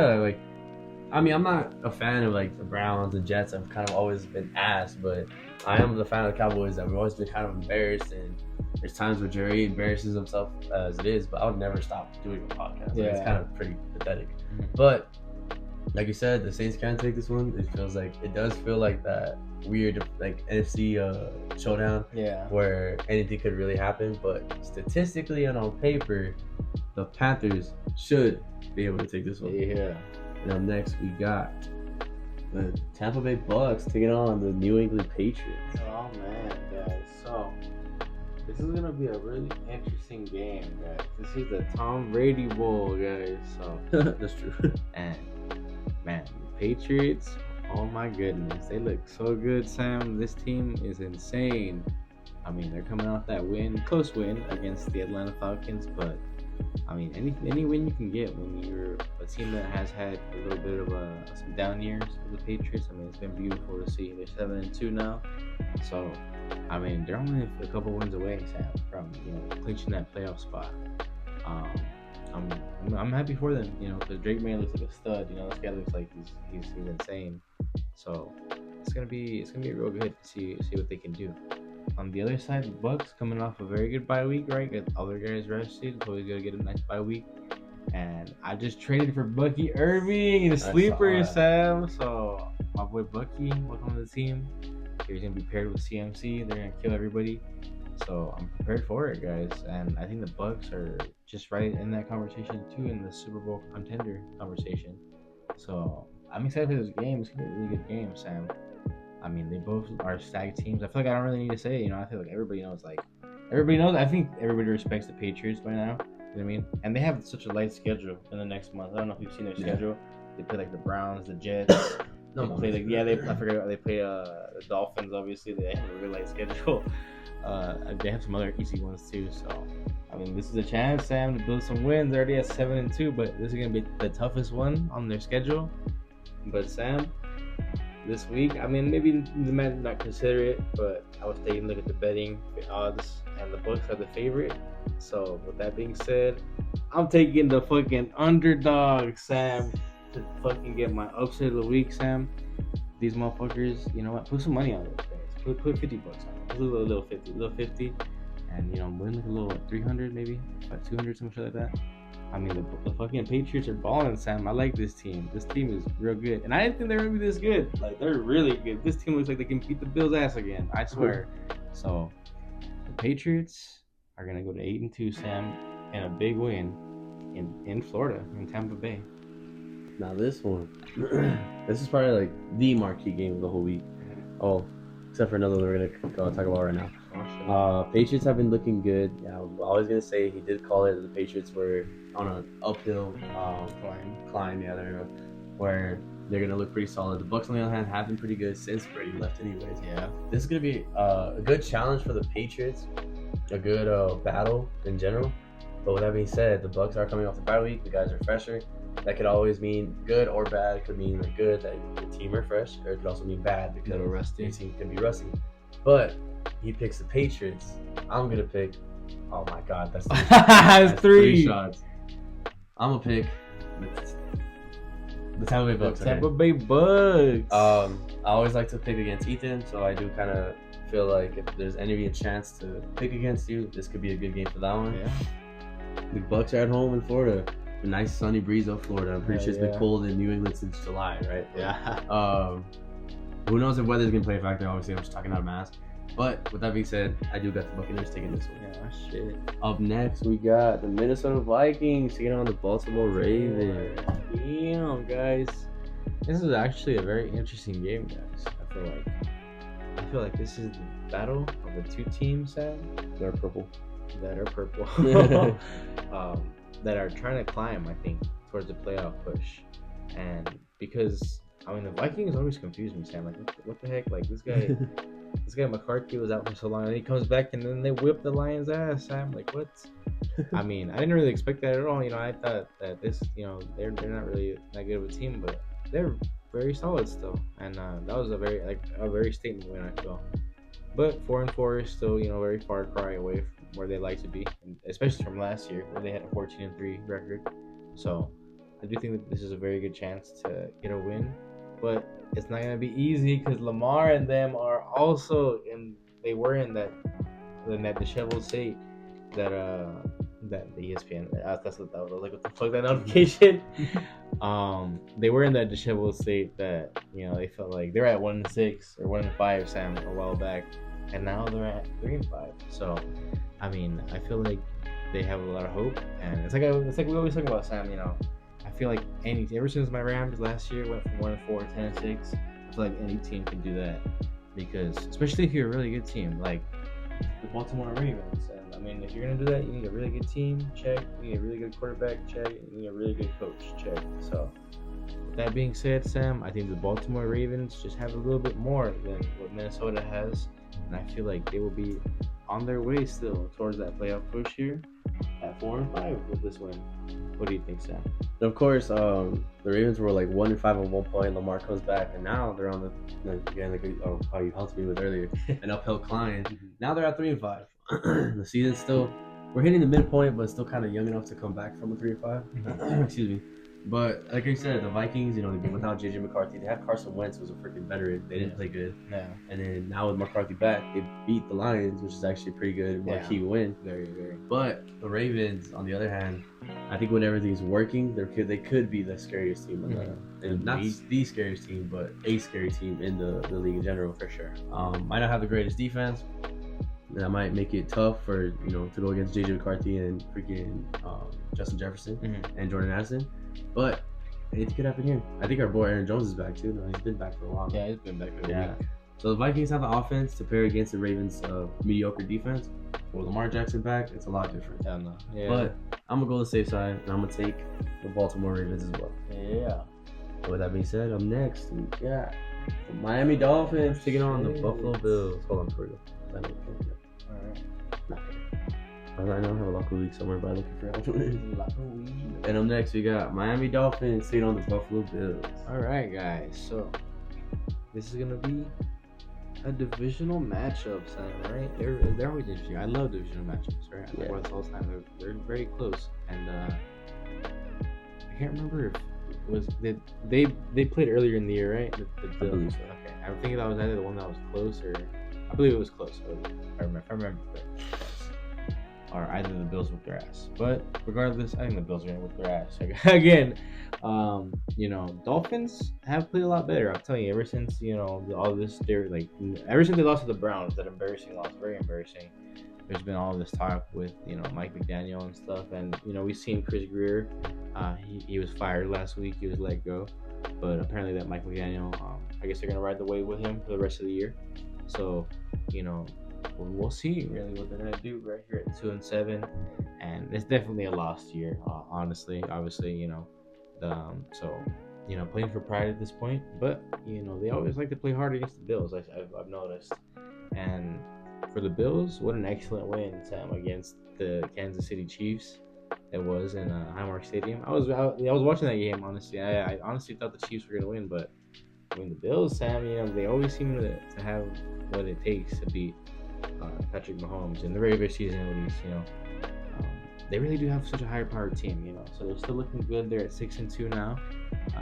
I'm not a fan of the Browns and Jets. I've kind of always been asked, but I am the fan of the Cowboys. That we've always been kind of embarrassed, and there's times where Jerry embarrasses himself as it is, but I would never stop doing a podcast. It's kind of pretty pathetic. But like you said, the Saints can take this one. It does feel like that weird NFC showdown, where anything could really happen. But statistically and on paper, the Panthers should be able to take this one. Yeah. And up next, we got the Tampa Bay Bucks taking on the New England Patriots. Oh man, guys. So this is gonna be a really interesting game, guys. This is the Tom Brady Bowl, guys. So that's true. And man, the Patriots, oh my goodness, they look so good, Sam. This team is insane. I mean, they're coming off that close win against the Atlanta Falcons, but I mean, any win you can get when you're a team that has had a little bit of some down years of the Patriots. I mean, it's been beautiful to see. They're 7-2 now, so I mean, they're only a couple wins away, Sam, from clinching that playoff spot. I'm happy for them, because Drake May looks like a stud. This guy looks like he's insane. So it's gonna be real good to see what they can do. On the other side, the Bucks coming off a very good bye week, right? Got all their guys rested, so he's gonna get a nice bye week. And I just traded for Bucky Irving, the sleeper, Sam. So my boy Bucky, welcome to the team. He's gonna be paired with CMC. They're gonna kill everybody. So I'm prepared for it, guys. And I think the Bucks are just right in that conversation too, in the Super Bowl contender conversation. So I'm excited for this game. It's gonna be a really good game, Sam. I mean, they both are stacked teams. I feel like I don't really need to say it. I feel like everybody knows. I think everybody respects the Patriots by now. You know what I mean? And they have such a light schedule in the next month. I don't know if you've seen their schedule. They play the Browns, the Jets. They play they play the Dolphins. Obviously, they have a really light schedule. They have some other easy ones too. So, I mean, this is a chance, Sam, to build some wins. They're already at 7-2, but this is gonna be the toughest one on their schedule. But Sam, this week, I mean, maybe the man did not consider it, but I was taking a look at the betting odds, and the Bucks are the favorite. So, with that being said, I'm taking the fucking underdog, Sam, to fucking get my upset of the week, Sam. These motherfuckers, you know what? Put some money on it, guys. Put $50 on it. Put a little 50, and I'm winning a little 300, maybe, about 200, some shit like that. I mean, the fucking Patriots are balling, Sam. I like this team. This team is real good. And I didn't think they were going to be this good. They're really good. This team looks like they can beat the Bills' ass again. I swear. So, the Patriots are going to go to 8-2, Sam, and a big win in Florida, in Tampa Bay. Now, this one, this is probably the marquee game of the whole week. Oh, except for another one we're going to talk about right now. Patriots have been looking good. Yeah, I'm always gonna say he did call it. The Patriots were on an uphill climb. Yeah, where they're gonna look pretty solid. The Bucks on the other hand have been pretty good since Brady left, anyways. Yeah, this is gonna be a good challenge for the Patriots, a good battle in general. But with that being said, the Bucks are coming off the bye week. The guys are fresher. that could always mean good or bad. It could mean like good that your team are fresh, or it could also mean bad because Little rusty. your team could be rusty. But he picks the Patriots. I'm gonna pick. Oh my God, that's three, That's three. shots. I'm gonna pick the Tampa Bay Bucks. Tampa Bay Bucks. I always like to pick against Ethan, so I do kind of feel like if there's any chance to pick against you, this could be a good game for that one. Yeah. The Bucks are at home in Florida. A nice sunny breeze of Florida. I'm pretty sure it's been cold in New England since July, right? Yeah. Who knows if weather's gonna play a factor? Obviously, I'm just talking out of mask. But with that being said, I do got the Buccaneers taking this one. Yeah, shit. Up next, we got the Minnesota Vikings taking on the Baltimore Ravens. Damn, guys. This is actually a very interesting game, guys. I feel like this is the battle of the two teams, Sam, They're purple. that are purple. That are trying to climb, I think, towards the playoff push. And because I mean the Vikings always confuse me, Sam. Like what the heck? Like this guy McCarthy was out for so long and he comes back and then they whip the Lions' ass, Sam. Like what? I mean, I didn't really expect that at all. You know, I thought that this, you know, they're not really that good of a team, but they're very solid still. And that was a very statement win, I feel. But 4-4 is still, you know, very far cry away from where they like to be, and especially from last year where they had a 14-3 record. So I do think that this is a very good chance to get a win, but it's not gonna be easy because Lamar and them are also they were in that disheveled state that the ESPN that's what that was. I was like, what the fuck, that notification? They were in that disheveled state that, you know, they felt like they're at 1-6 or 1-5, Sam, a while back, and now they're at 3-5. So I mean, I feel like they have a lot of hope, and it's like we always talk about, Sam. You know, I feel like ever since my Rams last year went from 1-4 to 10-6, I feel like any team can do that, because especially if you're a really good team like the Baltimore Ravens. And I mean, if you're gonna do that, you need a really good team, check. You need a really good quarterback, check. You need a really good coach, check. So with that being said, Sam, I think the Baltimore Ravens just have a little bit more than what Minnesota has, and I feel like they will be on their way still towards that playoff push here at 4-5 with this win. What do you think, Sam? Of course, the Ravens were like 1-5 at one point. Lamar comes back, and now they're on how you helped me with earlier, an uphill climb. Now they're at 3-5. The season's still, we're hitting the midpoint, but still kind of young enough to come back from a 3-5. Excuse me. But like I said, the Vikings, you know, without JJ McCarthy, they had Carson Wentz, who's a freaking veteran. They didn't play good. Yeah. And then now with McCarthy back, they beat the Lions, which is actually pretty good, marquee win. Very, very. But the Ravens, on the other hand, I think when everything's working, they could be the scariest team and not the scariest team, but a scary team in the league in general, for sure. Might not have the greatest defense. That might make it tough for, you know, to go against JJ McCarthy and freaking Justin Jefferson and Jordan Addison. But anything could happen here. I think our boy Aaron Jones is back too. No, he's been back for a while. Yeah, he's been back for a week. So the Vikings have the offense to pair against the Ravens' mediocre defense. With Lamar Jackson back, it's a lot different. Yeah, no. Yeah. But I'm gonna go the safe side, and I'm gonna take the Baltimore Ravens as well. Yeah. But with that being said, up next we got the Miami Dolphins taking on the Buffalo Bills. Hold on, for you. Alright. I know I have a local league somewhere, but I'm looking for which one it is. And up next, we got Miami Dolphins taking on the Buffalo Bills. Alright, guys. So, this is going to be a divisional matchup, right? They're always interesting. I love divisional matchups, right? I like all the time. They're very close. And I can't remember if it was... They played earlier in the year, right? The Bills. I believe so. Okay. I think that was either the one that was close or... I believe it was close. If I remember correctly. Or either the Bills whip their ass. But regardless, I think the Bills are gonna whip their ass again. You know, Dolphins have played a lot better. I'm telling you, ever since, you know, all this, they're like, ever since they lost to the Browns, that embarrassing loss, very embarrassing. There's been all this talk with, you know, Mike McDaniel and stuff, and you know, we've seen Chris Greer. He was fired last week. He was let go, but apparently that Mike McDaniel, I guess they're gonna ride the wave with him for the rest of the year. So, you know, we'll see really what they're gonna do right here at 2-7, and it's definitely a lost year, honestly. Obviously, you know, so, you know, playing for pride at this point, but you know, they always like to play hard against the Bills. I've noticed, and for the Bills, what an excellent win, Sam, against the Kansas City Chiefs. it was in Highmark Stadium. I was watching that game, honestly. I honestly thought the Chiefs were gonna win, but I mean the Bills, Sam, they always seem to have what it takes to beat Patrick Mahomes in the regular season, at least. They really do have such a high powered team, so they're still looking good. They're at 6-2 now.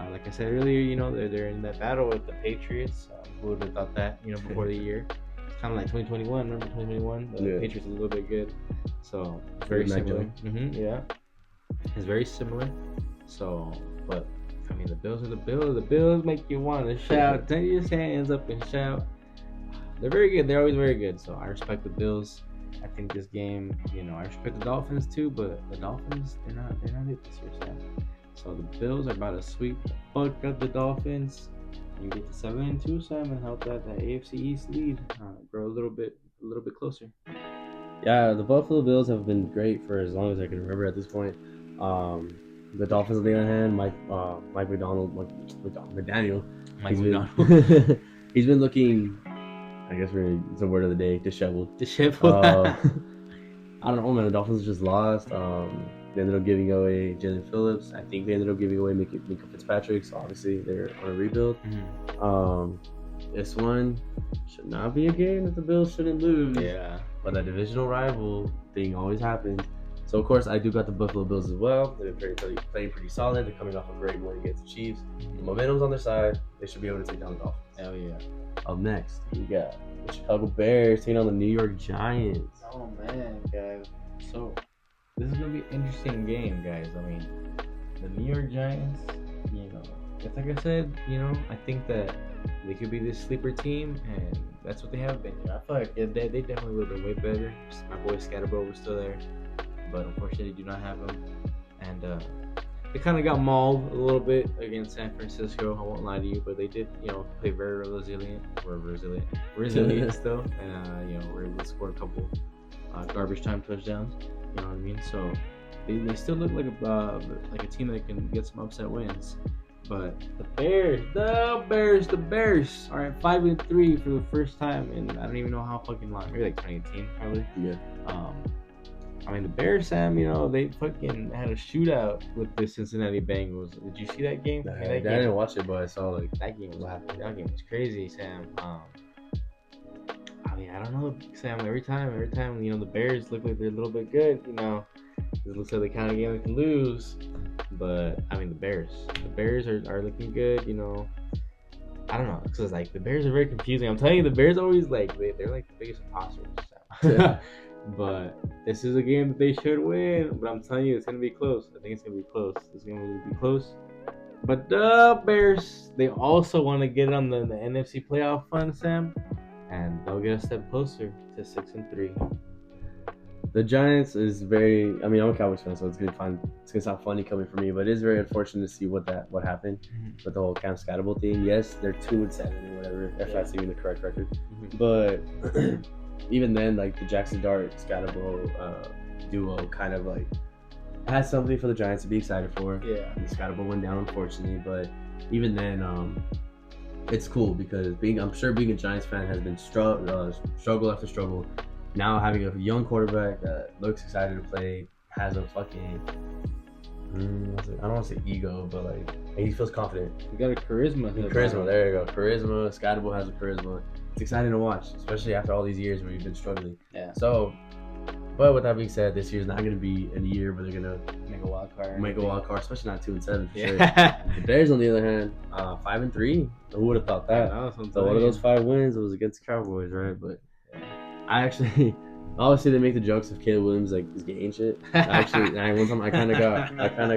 Like I said earlier, they're in that battle with the Patriots. Who would have thought that, before the year? It's kind of like 2021. Remember 2021? The Patriots are a little bit good, so it's very similar. Yeah, it's very similar. So, but I mean, the Bills are the Bills. The Bills make you want to shout. Turn your hands up and shout. They're very good. They're always very good. So I respect the Bills. I think this game, I respect the Dolphins too, but the Dolphins, they're not it this year, Sam. So the Bills are about to sweep the fuck up the Dolphins and get to 7-2, Sam, and help that AFC East lead grow a little bit closer. Yeah, the Buffalo Bills have been great for as long as I can remember at this point. The Dolphins, on the other hand, Mike McDaniel, he's been looking. I guess it's a word of the day, disheveled. I don't know, man. The Dolphins just lost. They ended up giving away Jalen Phillips. I think they ended up giving away Mika Fitzpatrick. So obviously they're on a rebuild. This one should not be a game that the Bills shouldn't lose. Yeah. But that divisional rival thing always happens. So of course I do got the Buffalo Bills as well. They're playing pretty solid. They're coming off a great win against the Chiefs. The momentum's on their side. They should be able to take down the Dolphins. Hell yeah. Up next, we got the Chicago Bears taking on the New York Giants. Oh man, guys. So this is gonna be an interesting game, guys. I mean, the New York Giants, it's like I said, I think that they could be this sleeper team, and that's what they have been. I feel like they definitely would have been way better. My boy Scatterbo was still there, but unfortunately, do not have him, and they kind of got mauled a little bit against San Francisco. I won't lie to you, but they did, play very resilient still, and were able to score a couple garbage time touchdowns. You know what I mean? So they still look like a team that can get some upset wins. But the Bears are at 5-3 for the first time in I don't even know how fucking long. Maybe like 2018, probably. Yeah. I mean, the Bears, Sam, they fucking had a shootout with the Cincinnati Bengals. Did you see that game? I didn't watch it, but I saw that game was crazy, Sam. I mean, I don't know, Sam. Every time, the Bears look like they're a little bit good. It looks like the kind of game they can lose. But I mean, the Bears are looking good. I don't know, because like the Bears are very confusing. I'm telling you, the Bears always they're like the biggest imposters. So. But this is a game that they should win. But I'm telling you, it's gonna be close. I think it's gonna be close. It's gonna be close. But the Bears, they also want to get on the NFC playoff fund, Sam, and they'll get a step closer to 6-3. The Giants is very. I mean, I'm a Cowboys fan, so it's gonna sound funny coming from me, but it is very unfortunate to see what happened with the whole Cam Scatterable thing. Yes, they're 2-7 or whatever, if that's even the correct record. But even then, like the Jackson Dart Scatterable duo kind of like has something for the Giants to be excited for. Yeah. The Scatterable went down, unfortunately, but even then, it's cool because I'm sure being a Giants fan has been struggle after struggle. Now having a young quarterback that looks excited to play, has a fucking I don't want to say ego, but like he feels confident. You got a charisma. There you go. Charisma. Scatterable has a charisma. It's exciting to watch, especially after all these years where you've been struggling. Yeah. So, but with that being said, this year's not going to be a year where they're going to make a wild card, especially not 2-7 for sure. The Bears, on the other hand, 5-3. Who would have thought that? So one of those 5 wins was against the Cowboys, right? But I obviously they make the jokes of Caleb Williams like is gay and shit. One time I kind of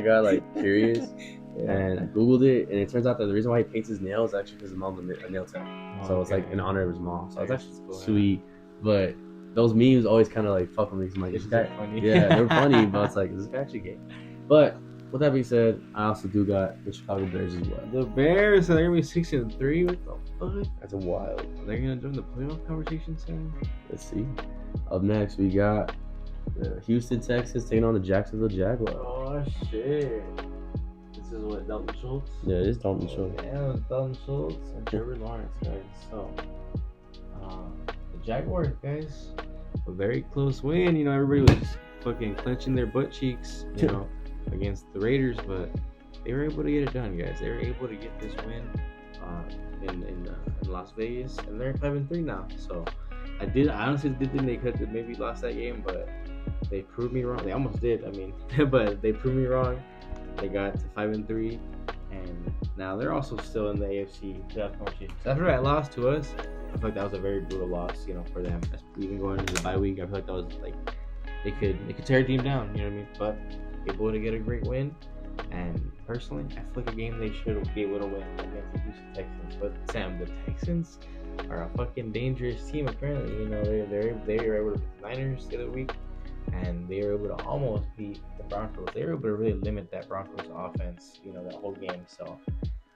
got like curious. And I googled it, and it turns out that the reason why he paints his nails is actually because his mom's a nail tech. So it's like in honor of his mom. So it's actually sweet. But those memes always kind of like fuck with me. I'm like, this guy, funny. Yeah, they're funny, but it's like, is this guy actually gay? But with that being said, I also do got the Chicago Bears as well. The Bears, they're gonna be 6-3. What the fuck? That's a wild. They're gonna join the playoff conversation soon. Let's see. Up next, we got the Houston Texans taking on the Jacksonville Jaguars. Oh shit. This is what, Dalton Schultz? Yeah, it is Dalton Schultz. Yeah, it's Dalton Schultz and Trevor Lawrence, guys. So, the Jaguars, guys, a very close win. Everybody was fucking clenching their butt cheeks, against the Raiders, but they were able to get it done, guys. They were able to get this win in Las Vegas, and they're 5-3 now. So I honestly did think they could have maybe lost that game, but they proved me wrong. They almost did. I mean, but they proved me wrong. They got to 5-3, and now they're also still in the AFC playoff conversation. So after that loss to us, I feel like that was a very brutal loss, for them. Even going into the bye week, I feel like that was like they could tear a team down. You know what I mean? But able to get a great win. And personally, I feel like a game they should be able to win against the Houston Texans. But Sam, the Texans are a fucking dangerous team. Apparently, they were able to beat the Niners the other week, and they were able to almost beat the Broncos. They were able to really limit that Broncos offense, that whole game. So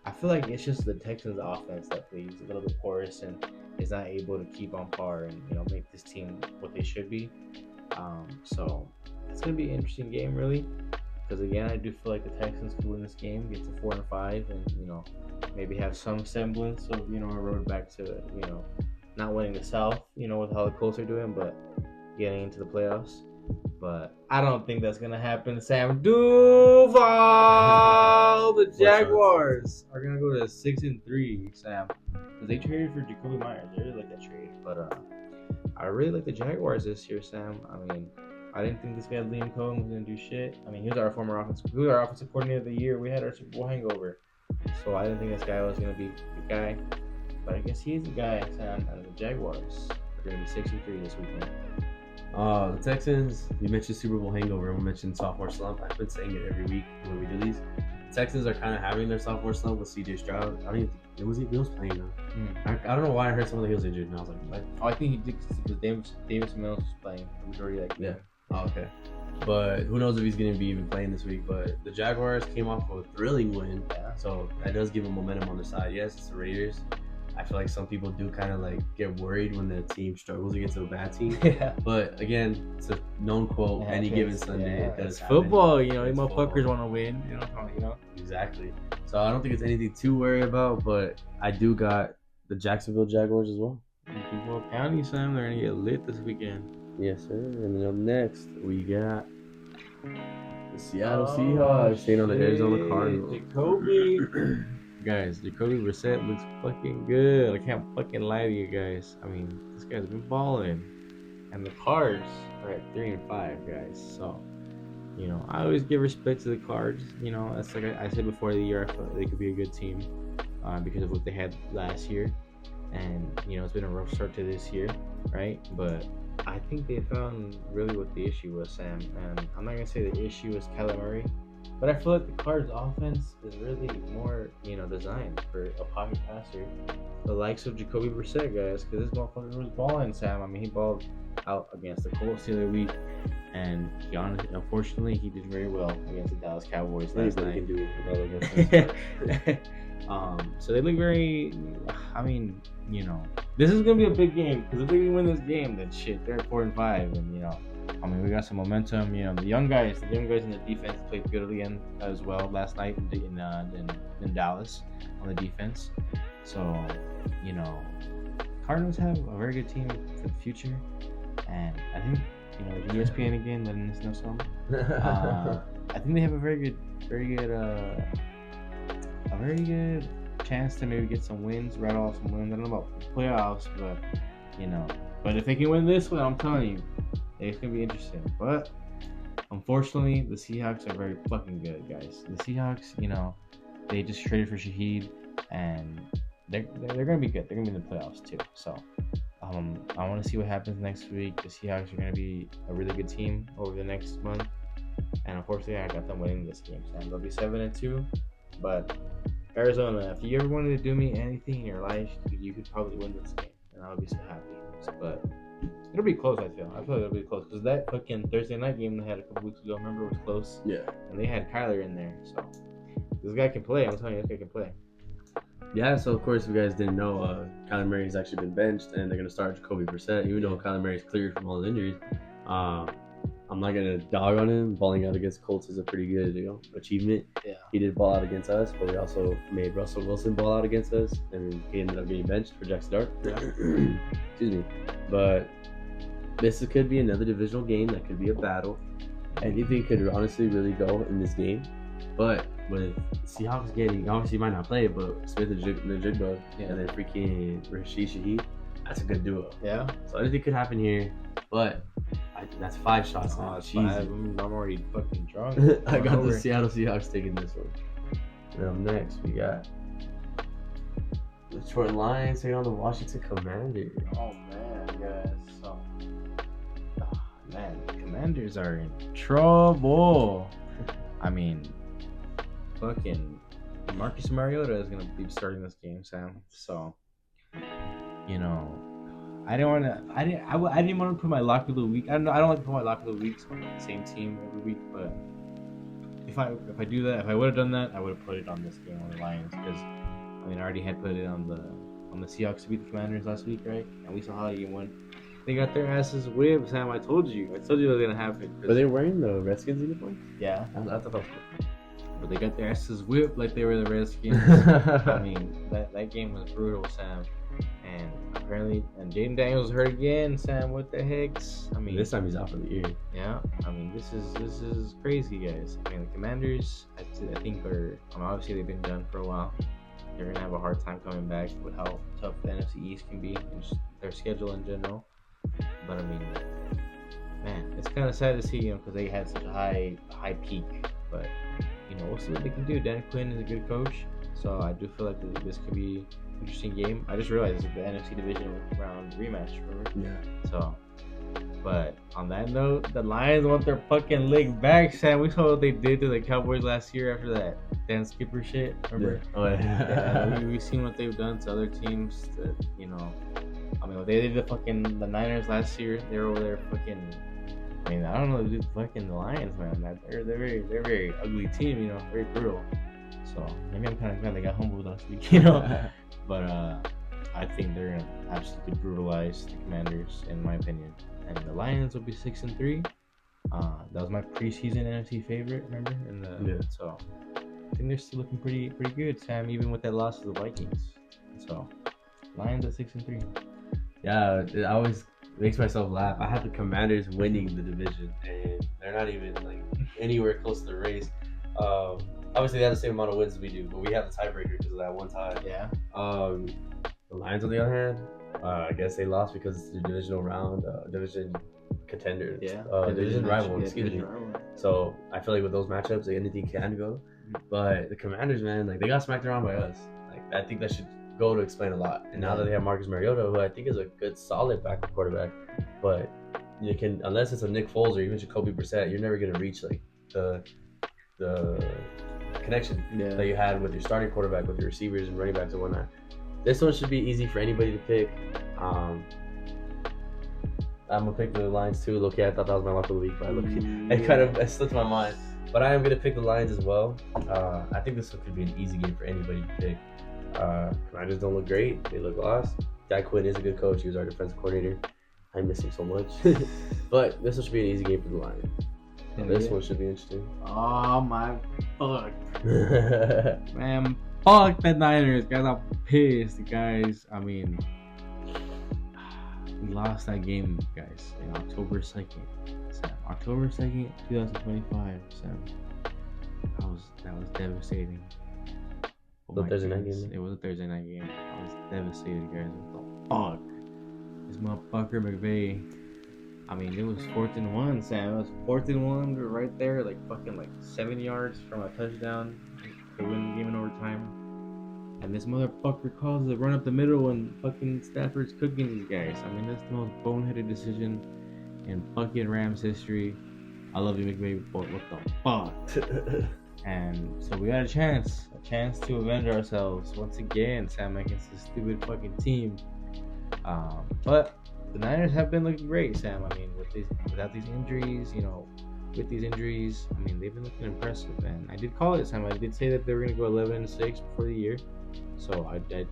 I feel like it's just the Texans offense that plays a little bit porous and is not able to keep on par and make this team what they should be. So it's gonna be an interesting game, really. Because again, I do feel like the Texans could win this game, get to 4-5, and maybe have some semblance of a road back to not winning the South, with how the Colts are doing, but getting into the playoffs. But I don't think that's gonna happen. Sam Duval, the Jaguars are gonna go to 6-3. Sam, because they traded for Jacoby Myers. I really like that trade, but I really like the Jaguars this year, Sam. I mean, I didn't think this guy Liam Cohen was gonna do shit. I mean, he was our offensive coordinator of the year. We had our Super Bowl hangover, so I didn't think this guy was gonna be the guy. But I guess he's the guy, Sam. And the Jaguars are gonna be 6-3 this weekend. The Texans. You mentioned Super Bowl hangover. I'm gonna mention sophomore slump. I've been saying it every week when we do these. The Texans are kind of having their sophomore slump with C.J. Stroud. I don't even think he was playing though. I don't know why I heard someone that he was injured, and I was like, what? Oh, I think he did because Davis Mills was playing the majority of that game. Yeah. Oh, okay. But who knows if he's going to be even playing this week. But the Jaguars came off of a thrilling win. Yeah. So that does give them momentum on their side. Yes, it's the Raiders. I feel like some people do kind of like get worried when the team struggles against a bad team. Yeah. But again, it's a known quote. Any given Sunday, it does it's happen. football. It's Motherfuckers want to win. Exactly. So I don't think it's anything to worry about. But I do got the Jacksonville Jaguars as well. Duval County, Sam, they're going to get lit this weekend. Yes, sir. And then up next, we got the Seattle Seahawks taking on the Arizona Cardinals. Jacoby. Guys, Jacoby Brissett looks fucking good. I can't fucking lie to you guys. I mean, this guy's been balling. And the Cards are at 3-5, guys. So, I always give respect to the Cards. That's like I said before the year, I thought they could be a good team because of what they had last year. And, it's been a rough start to this year, right? But I think they found really what the issue was, Sam. And I'm not going to say the issue was Kyler Murray, but I feel like the Cards' offense is really more, designed for a pocket passer, the likes of Jacoby Brissett, guys, because this motherfucker was balling, Sam. I mean, he balled out against the Colts the other week, and unfortunately, he did very well against the Dallas Cowboys last night. Can do well against So they look very, this is going to be a big game, because if they can win this game, then shit, they're at 4-5, and, we got some momentum, the young guys in the defense played good again as well last night in Dallas on the defense. So, Cardinals have a very good team for the future, and I think, ESPN again letting us know something. I think they have a very good chance to maybe get some wins, rattle off some wins. I don't know about playoffs, but if they can win this one, I'm telling you, it's gonna be interesting. But unfortunately, the Seahawks are very fucking good, guys. The Seahawks, they just traded for Shaheed, and they're gonna be good. They're gonna be in the playoffs too. So I want to see what happens next week. The Seahawks are gonna be a really good team over the next month, and unfortunately, I got them winning this game. So they'll be 7-2, but Arizona, if you ever wanted to do me anything in your life, you could probably win this game, and I would be so happy. But it'll be close, I feel like it'll be close, because that fucking Thursday night game they had a couple weeks ago, remember, was close. Yeah. And they had Kyler in there, so this guy can play. I'm telling you, this guy can play. Yeah, so of course, if you guys didn't know, Kyler Murray has actually been benched, and they're going to start Jacoby Brissett, even though Kyler Murray is cleared from all his injuries. I'm not going to dog on him. Balling out against Colts is a pretty good achievement. Yeah. He did ball out against us, but we also made Russell Wilson ball out against us, and he ended up getting benched for Jackson Dart. Yeah. Excuse me. But this could be another divisional game that could be a battle. Anything could honestly really go in this game. But with Seahawks getting, obviously might not play, but Smith and Jigba, and then freaking Rashid Shaheed, that's a good duo. Yeah. So anything could happen here, but that's 5 shots now. I'm already fucking drunk. I got the Seattle Seahawks taking this one. And up next, we got the Detroit Lions taking on the Washington Commanders. Oh man, guys. So, man, the Commanders are in trouble. I mean, fucking Marcus Mariota is gonna be starting this game, Sam. So, you know, I didn't want to put my lock of the week. I don't like to put my lock of the weeks on the same team every week, but if I do that, if I would have done that, I would have put it on this game on the Lions, because I mean I already had put it on the Seahawks to beat the Commanders last week, right? And we saw how you won. They got their asses whipped, Sam. I told you it was gonna happen. Were they wearing the Redskins uniform? Yeah, I thought that was cool. But they got their asses whipped like they were the Redskins. I mean, that game was brutal, Sam. And apparently, Jaden Daniels hurt again, Sam. What the heck? I mean, this time he's out for the year. Yeah, I mean, this is crazy, guys. I mean, the Commanders, I think are, obviously they've been done for a while. They're gonna have a hard time coming back with how tough the NFC East can be and just their schedule in general. But I mean, man, it's kind of sad to see, because they had such a high peak. But we'll see what they can do. Dan Quinn is a good coach, so I do feel like this could be an interesting game. I just realized this is the NFC Division round rematch, remember? Yeah. So, but on that note, the Lions want their fucking leg back, Sam. We saw what they did to the Cowboys last year after that Dan Skipper shit, remember? Yeah. Oh, yeah. We've seen what they've done to other teams that, I mean, what they did to the Niners last year. They were over there fucking, I mean, I don't know, dude, fucking the Lions, man. They're very ugly team, very brutal. So maybe I'm kind of glad they got humbled last week, But I think they're gonna absolutely brutalize the Commanders, in my opinion. And the Lions will be 6-3. That was my preseason NFC favorite, remember? So I think they're still looking pretty good, Sam, even with that loss to the Vikings. So Lions at 6-3. Yeah, it always makes myself laugh. I had the Commanders winning the division, and they're not even like anywhere close to the race. Obviously, they have the same amount of wins as we do, but we have the tiebreaker because of that one tie. Yeah. The Lions, on the other hand, I guess they lost because it's the divisional round, division contenders. Yeah. Division rival, excuse me. So I feel like with those matchups, like, anything can go. But the Commanders, man, like, they got smacked around by us. Like, I think that should go to explain a lot. And now that they have Marcus Mariota, who I think is a good, solid backup quarterback, but you can, unless it's a Nick Foles or even Jacoby Brissett, you're never gonna reach like the connection that you had with your starting quarterback, with your receivers and running backs and whatnot. This one should be easy for anybody to pick. I'm gonna pick the Lions too. Look, I thought that was my lock of the week, but it slipped my mind. But I am gonna pick the Lions as well. I think this one could be an easy game for anybody to pick. Commanders don't look great. They look lost. Dan Quinn is a good coach. He was our defensive coordinator. I miss him so much. But this one should be an easy game for the Lions. This one should be interesting. Oh my fuck. Man, fuck the Niners, guys. I'm pissed, guys. I mean, we lost that game, guys, in October 2nd. Sam. October 2nd, 2025, Sam. That was devastating. The Thursday night game? It was a Thursday night game. I was devastated, guys. What the fuck? This motherfucker McVay. I mean, it was 4th and 1, Sam. It was 4th and 1. We were right there, like 7 yards from a touchdown to win the game in overtime. And this motherfucker calls it run up the middle, and fucking Stafford's cooking these guys. I mean, that's the most boneheaded decision in fucking Rams history. I love you, McVay, but what the fuck? And so we got a chance to avenge ourselves once again, Sam, against this stupid fucking team. But the Niners have been looking great, Sam. I mean, without these injuries, with these injuries, I mean, they've been looking impressive, man. I did call it, Sam. I did say that they were gonna go 11-6 before the year. So with the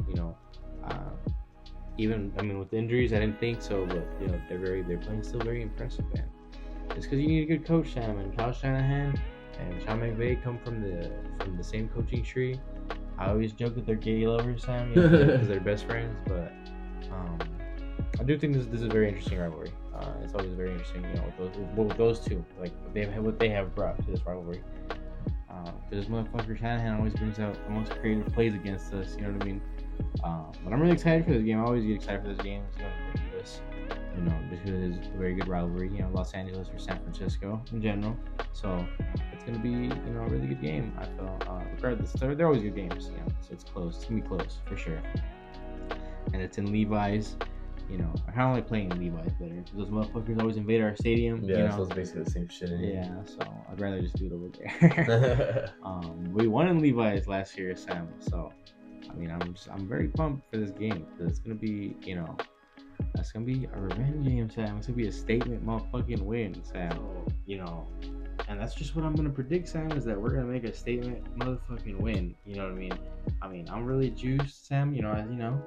injuries, I didn't think so, but they're playing still very impressive, man. It's because you need a good coach, Sam, and Kyle Shanahan and Sean McVay come from the same coaching tree. I always joke that they're gay lovers, Sam, because they're best friends, but I do think this is a very interesting rivalry. It's always very interesting, with those two, like what they have brought to this rivalry. Because this motherfucker Shanahan always brings out the most creative plays against us. You know what I mean? But I'm really excited for this game. I always get excited for this game. It's going to be this, just because it's a very good rivalry. Los Angeles or San Francisco in general. So it's going to be, a really good game. I feel. Regardless, they're always good games. So it's close. It's going to be close for sure. And it's in Levi's. I kind of like playing in Levi's better. Those motherfuckers always invade our stadium. Yeah, so it's basically the same shit. So I'd rather just do it over there. We won in Levi's last year, Sam. So, I'm very pumped for this game because it's gonna be, that's gonna be a revenge game, Sam. It's gonna be a statement motherfucking win, Sam. And that's just what I'm gonna predict, Sam, is that we're gonna make a statement motherfucking win. You know what I mean? I'm really juiced, Sam. As you know.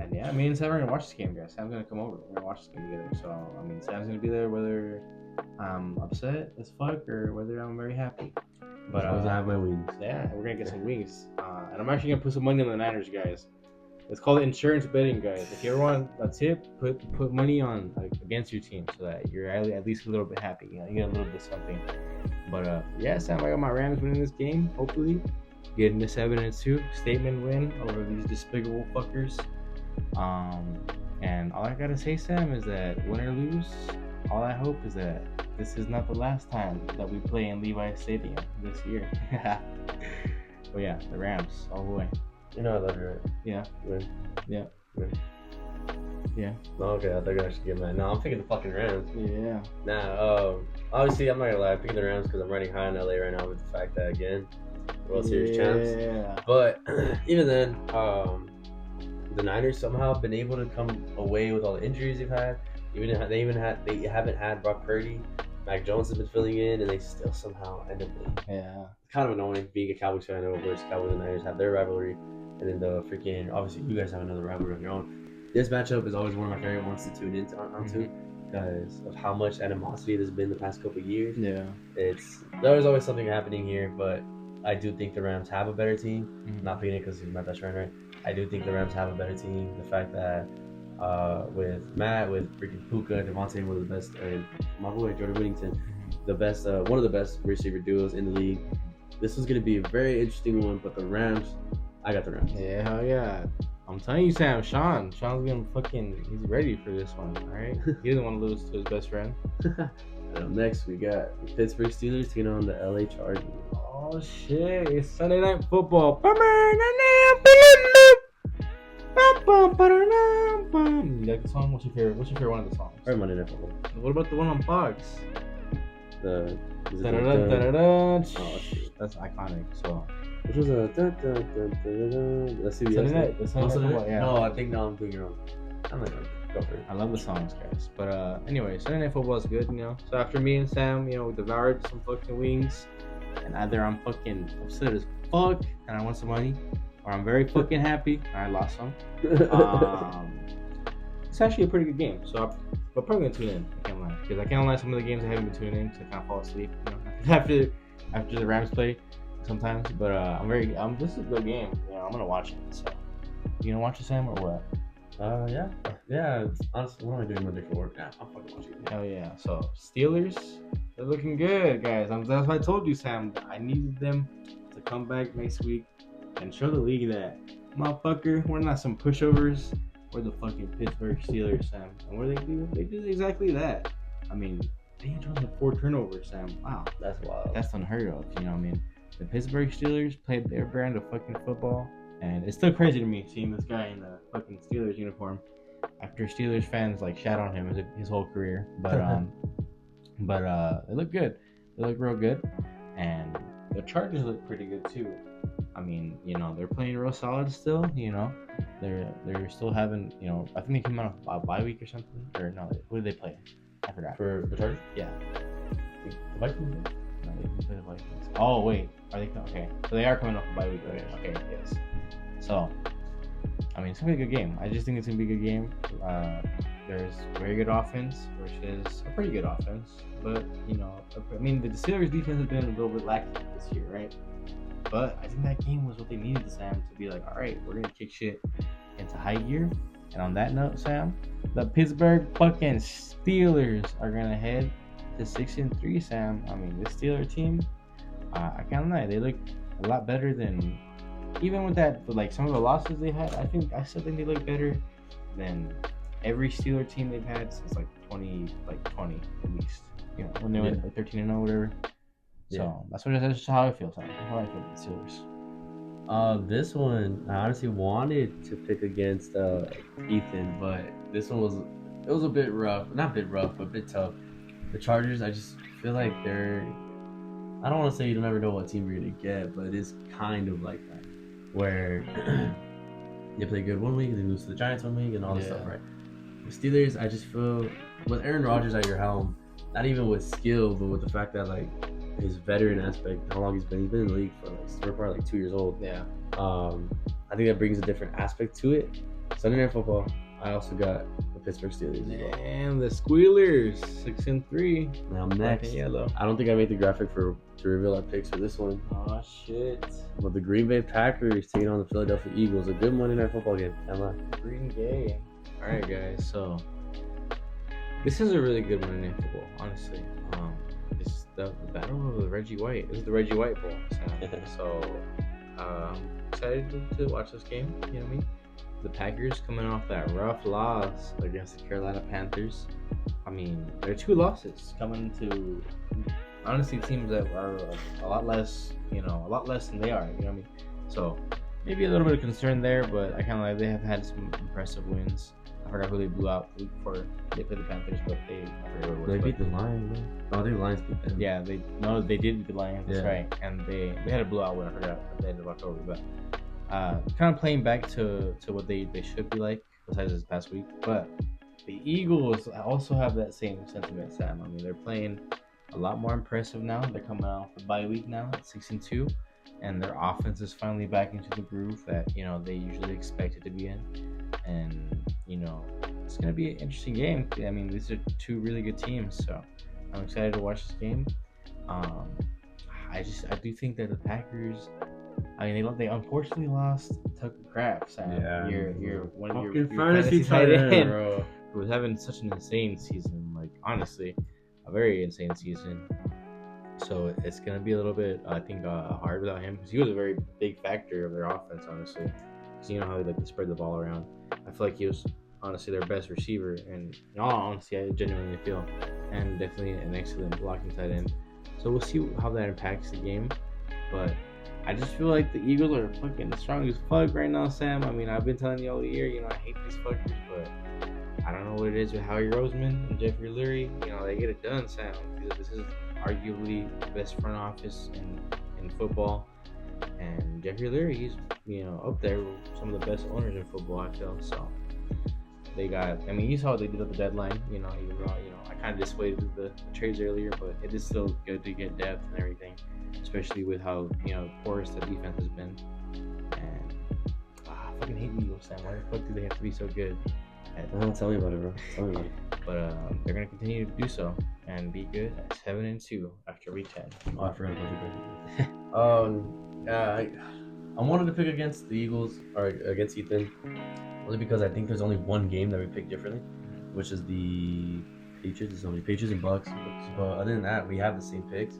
And yeah, me and Sam are gonna watch this game, guys. Sam's gonna come over. We're gonna watch this game together. So Sam's gonna be there whether I'm upset as fuck or whether I'm very happy. But I have my wings. Yeah, we're gonna get some wings. And I'm actually gonna put some money on the Niners, guys. It's called insurance betting, guys. If you ever want a tip, put money on against your team so that you're at least a little bit happy. You get a little bit of something. But yeah, Sam, I got my Rams winning this game. Hopefully, getting this 7-2 statement win over these despicable fuckers. And all I gotta say, Sam, is that win or lose, all I hope is that this is not the last time that we play in Levi's Stadium this year. But yeah, the Rams all the way. I love you, right? Yeah. Win. Yeah. Win. Yeah. Okay, I thought you were gonna actually get mad. No, I'm picking the fucking Rams. Yeah. Nah, obviously, I'm not gonna lie. I'm picking the Rams because I'm riding high in LA right now with the fact that, again, World Series champs. Yeah. But even then, the Niners somehow have been able to come away with all the injuries they've had. They haven't had Brock Purdy. Mac Jones has been filling in, and they still somehow end up winning. Yeah. It's kind of annoying being a Cowboys fan over where Cowboys and Niners have their rivalry, and then the freaking obviously you guys have another rivalry of your own. This matchup is always one of my favorite ones to tune in onto because of how much animosity there's been the past couple of years. Yeah. There's always something happening here, but I do think the Rams have a better team. Not picking it because he's my best friend, right? I do think the Rams have a better team. The fact that with Matt, with freaking Puka, Devontae, one of the best, my boy Jordan Whittington, the best, one of the best receiver duos in the league. This is going to be a very interesting one, but the Rams, I got the Rams. Yeah, hell yeah. I'm telling you, Sam, Sean's gonna he's ready for this one, all right? He doesn't want to lose to his best friend. Next, we got the Pittsburgh Steelers taking on the LA Chargers. Oh shit! It's Sunday Night Football. You like the song? What's your favorite one of the songs? Or Monday Night Football. What about the one on Bugs? That's iconic. So. Which was a let's see the Sunday Night. Yeah. No, I think now I'm doing it wrong. I'm not gonna go for it. I love the songs, guys. But anyway, Sunday Night Football is good, So after me and Sam, we devoured some fucking wings, and either I'm fucking upset as fuck and I want some money, or I'm very fucking happy and I lost some. It's actually a pretty good game, so I'm probably gonna tune in. I can't lie, because I can't lie. Some of the games I haven't been tuning in because I kind of fall asleep, after the Rams play. Sometimes, but this is a good game. I'm gonna watch it. So, you gonna watch it, Sam, or what? Yeah. Honestly, what am I doing Monday for work? Yeah, I'm fucking watching it. Hell yeah. So Steelers, they're looking good, guys. That's why I told you, Sam. I needed them to come back next week and show the league that, motherfucker, we're not some pushovers. We're the fucking Pittsburgh Steelers, Sam. And what do? They do exactly that. They had 4 turnovers, Sam. Wow, that's wild. That's unheard of. The Pittsburgh Steelers played their brand of fucking football, and it's still crazy to me seeing this guy in the fucking Steelers uniform after Steelers fans shat on him his whole career. But they look good. They look real good, and the Chargers look pretty good too. They're playing real solid still. They're still having. I think they came out of a bye week or something. Or no, who did they play? I forgot. For the Chargers? Yeah. The Vikings? No, they didn't play the Vikings. Oh wait, are they? Okay, so they are coming off a bye week. Right? Okay, yes. So, it's gonna be a good game. I just think it's gonna be a good game. There's very good offense versus a pretty good offense, but the Steelers defense has been a little bit lacking this year, right? But I think that game was what they needed, Sam, to be like, all right, we're gonna kick shit into high gear. And on that note, Sam, the Pittsburgh fucking Steelers are gonna head to 6-3, Sam. I mean, this Steeler team, I can't lie, they look a lot better than, even with that, like some of the losses they had. I still think they look better than every Steeler team they've had since like 20 at least. You know, when they went like 13-0, whatever. So that's just how I feel. Sam. That's how I feel about the Steelers. This one, I honestly wanted to pick against Ethan, but this one was a bit rough. Not a bit rough, but a bit tough. The Chargers, I just feel like they're, I don't want to say you never know what team you're going to get, but it is kind of like that, where they play good one week, they lose to the Giants one week, and all this stuff, right? The Steelers, I just feel, with Aaron Rodgers at your helm, not even with skill, but with the fact that, like, his veteran aspect, how long he's been in the league for, like, we're probably like 2 years old. Yeah. I think that brings a different aspect to it. Sunday Night Football, I also got the Pittsburgh Steelers as well. And the Squealers, 6-3. Now next, Yellow. I don't think I made the graphic to reveal our picks for this one. Oh shit. But the Green Bay Packers taking on the Philadelphia Eagles, a good Monday Night Football game. Can't lie. Green Bay. All right, guys. So this is a really good Monday Night Football, honestly. It's the battle of the Reggie White. This is the Reggie White Bowl. So excited to watch this game. You know what I mean? The Packers coming off that rough loss against the Carolina Panthers. I mean, they're 2 losses coming to, honestly, teams that are a lot less than they are. You know what I mean? So maybe a little bit of concern there, but I kind of like they have had some impressive wins. I forgot who they blew out the week before they played the Panthers, but I forget what it was. They beat the Lions. Oh, the Lions beat them. Yeah, they did beat the Lions. That's right, and they had a blowout win. I forgot at the end of October, but kind of playing back to what they should be like besides this past week. But the Eagles also have that same sentiment, Sam. I mean, they're playing a lot more impressive now. They're coming off the bye week now at 6-2, and their offense is finally back into the groove that they usually expect it to be in. And it's gonna be an interesting game. I mean, these are 2 really good teams, so I'm excited to watch this game. I do think that the Packers, I mean, they unfortunately lost Tucker Kraft. Sam. You're one of your fantasy tight end, bro, who was having such an insane season. Like, honestly, a very insane season. So it's gonna be a little bit, I think, hard without him, because he was a very big factor of their offense, honestly. Because you know how they like to spread the ball around. I feel like he was honestly their best receiver, and in all honesty, I genuinely feel, and definitely an excellent blocking tight end. So we'll see how that impacts the game. But I just feel like the Eagles are fucking strong as fuck right now, Sam. I mean, I've been telling you all year, I hate these fuckers, but I don't know what it is with Howie Roseman and Jeffrey Lurie. They get it done, Sam. This is arguably the best front office in football. And Jeffrey Lurie, he's up there with some of the best owners in football, I feel. So they got, I mean, you saw what they did at the deadline. Even though I kind of dissuaded the trades earlier, but it is still good to get depth and everything, especially with how porous the defense has been. And I fucking hate the Eagles, Sam. Why the fuck do they have to be so good? Tell me about it, bro. Tell me about it. But they're gonna continue to do so and be good at 7-2 after week 10. Oh, I forgot about the I wanted to pick against the Eagles or against Ethan, only because I think there's only one game that we pick differently, which is the Patriots. There's only Patriots and Bucks. But other than that, we have the same picks.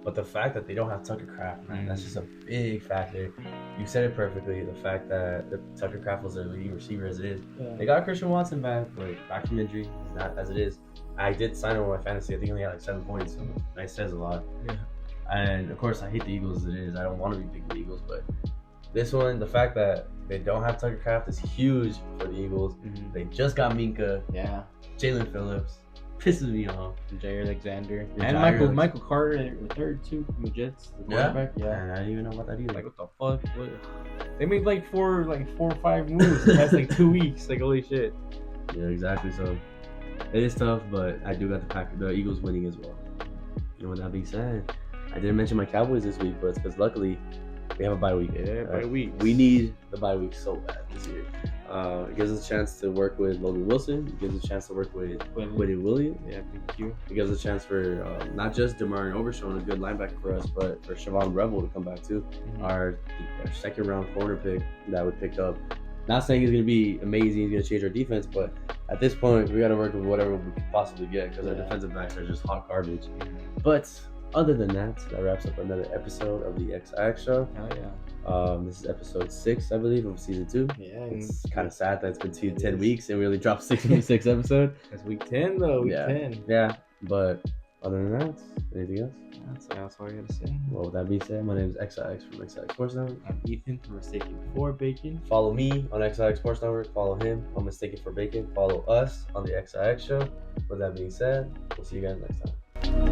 But the fact that they don't have Tucker Kraft, man, that's just a big factor. You said it perfectly. The fact that Tucker Kraft was their leading receiver as it is. Yeah. They got Christian Watson back, but back from injury. He's not as it is. I did sign him on my fantasy. I think he only had like 7 points. So that says a lot. Yeah. And of course, I hate the Eagles as it is. I don't want to be picking the Eagles, but this one, the fact that they don't have Tucker Kraft is huge for the Eagles. Mm-hmm. They just got Minka. Yeah. Jalen Phillips. Pisses me off. Jair Alexander. And Michael Carter, the third, too, from the Jets. The quarterback. Yeah. And I didn't even know about that either. Like, what the fuck? They made like four or five moves in the past like 2 weeks. Like, holy shit. Yeah, exactly. So it is tough, but I do got the Eagles winning as well. And with that being said, I didn't mention my Cowboys this week, but it's because luckily we have a bye week. Yeah, bye week. We need the bye week so bad this year. It gives us a chance to work with Logan Wilson. It gives us a chance to work with Quentin Williams. Yeah, thank you. It gives us a chance for not just DeMar and Overshown, a good linebacker for us, but for Siobhan Rebel to come back too. Mm-hmm. Our second round corner pick that we picked up Not saying he's gonna be amazing. He's gonna change our defense, but at this point, we gotta work with whatever we can possibly get because our defensive backs are just hot garbage. But other than that, that wraps up another episode of the XiX Show. Hell yeah. This is episode 6, I believe, of season 2. Yeah. It's kind of sad that it's been 10 weeks and we only dropped 66 episode. It's week 10 though. Week 10. Yeah, but other than that, anything else? That's all I gotta say. Well, with that being said, my name is XiX from XiX Sports Network. I'm Ethan from Mistaken for Bacon. Follow me on XiX Sports Network. Follow him on Mistaken for Bacon. Follow us on the XiX Show. With that being said, we'll see you guys next time.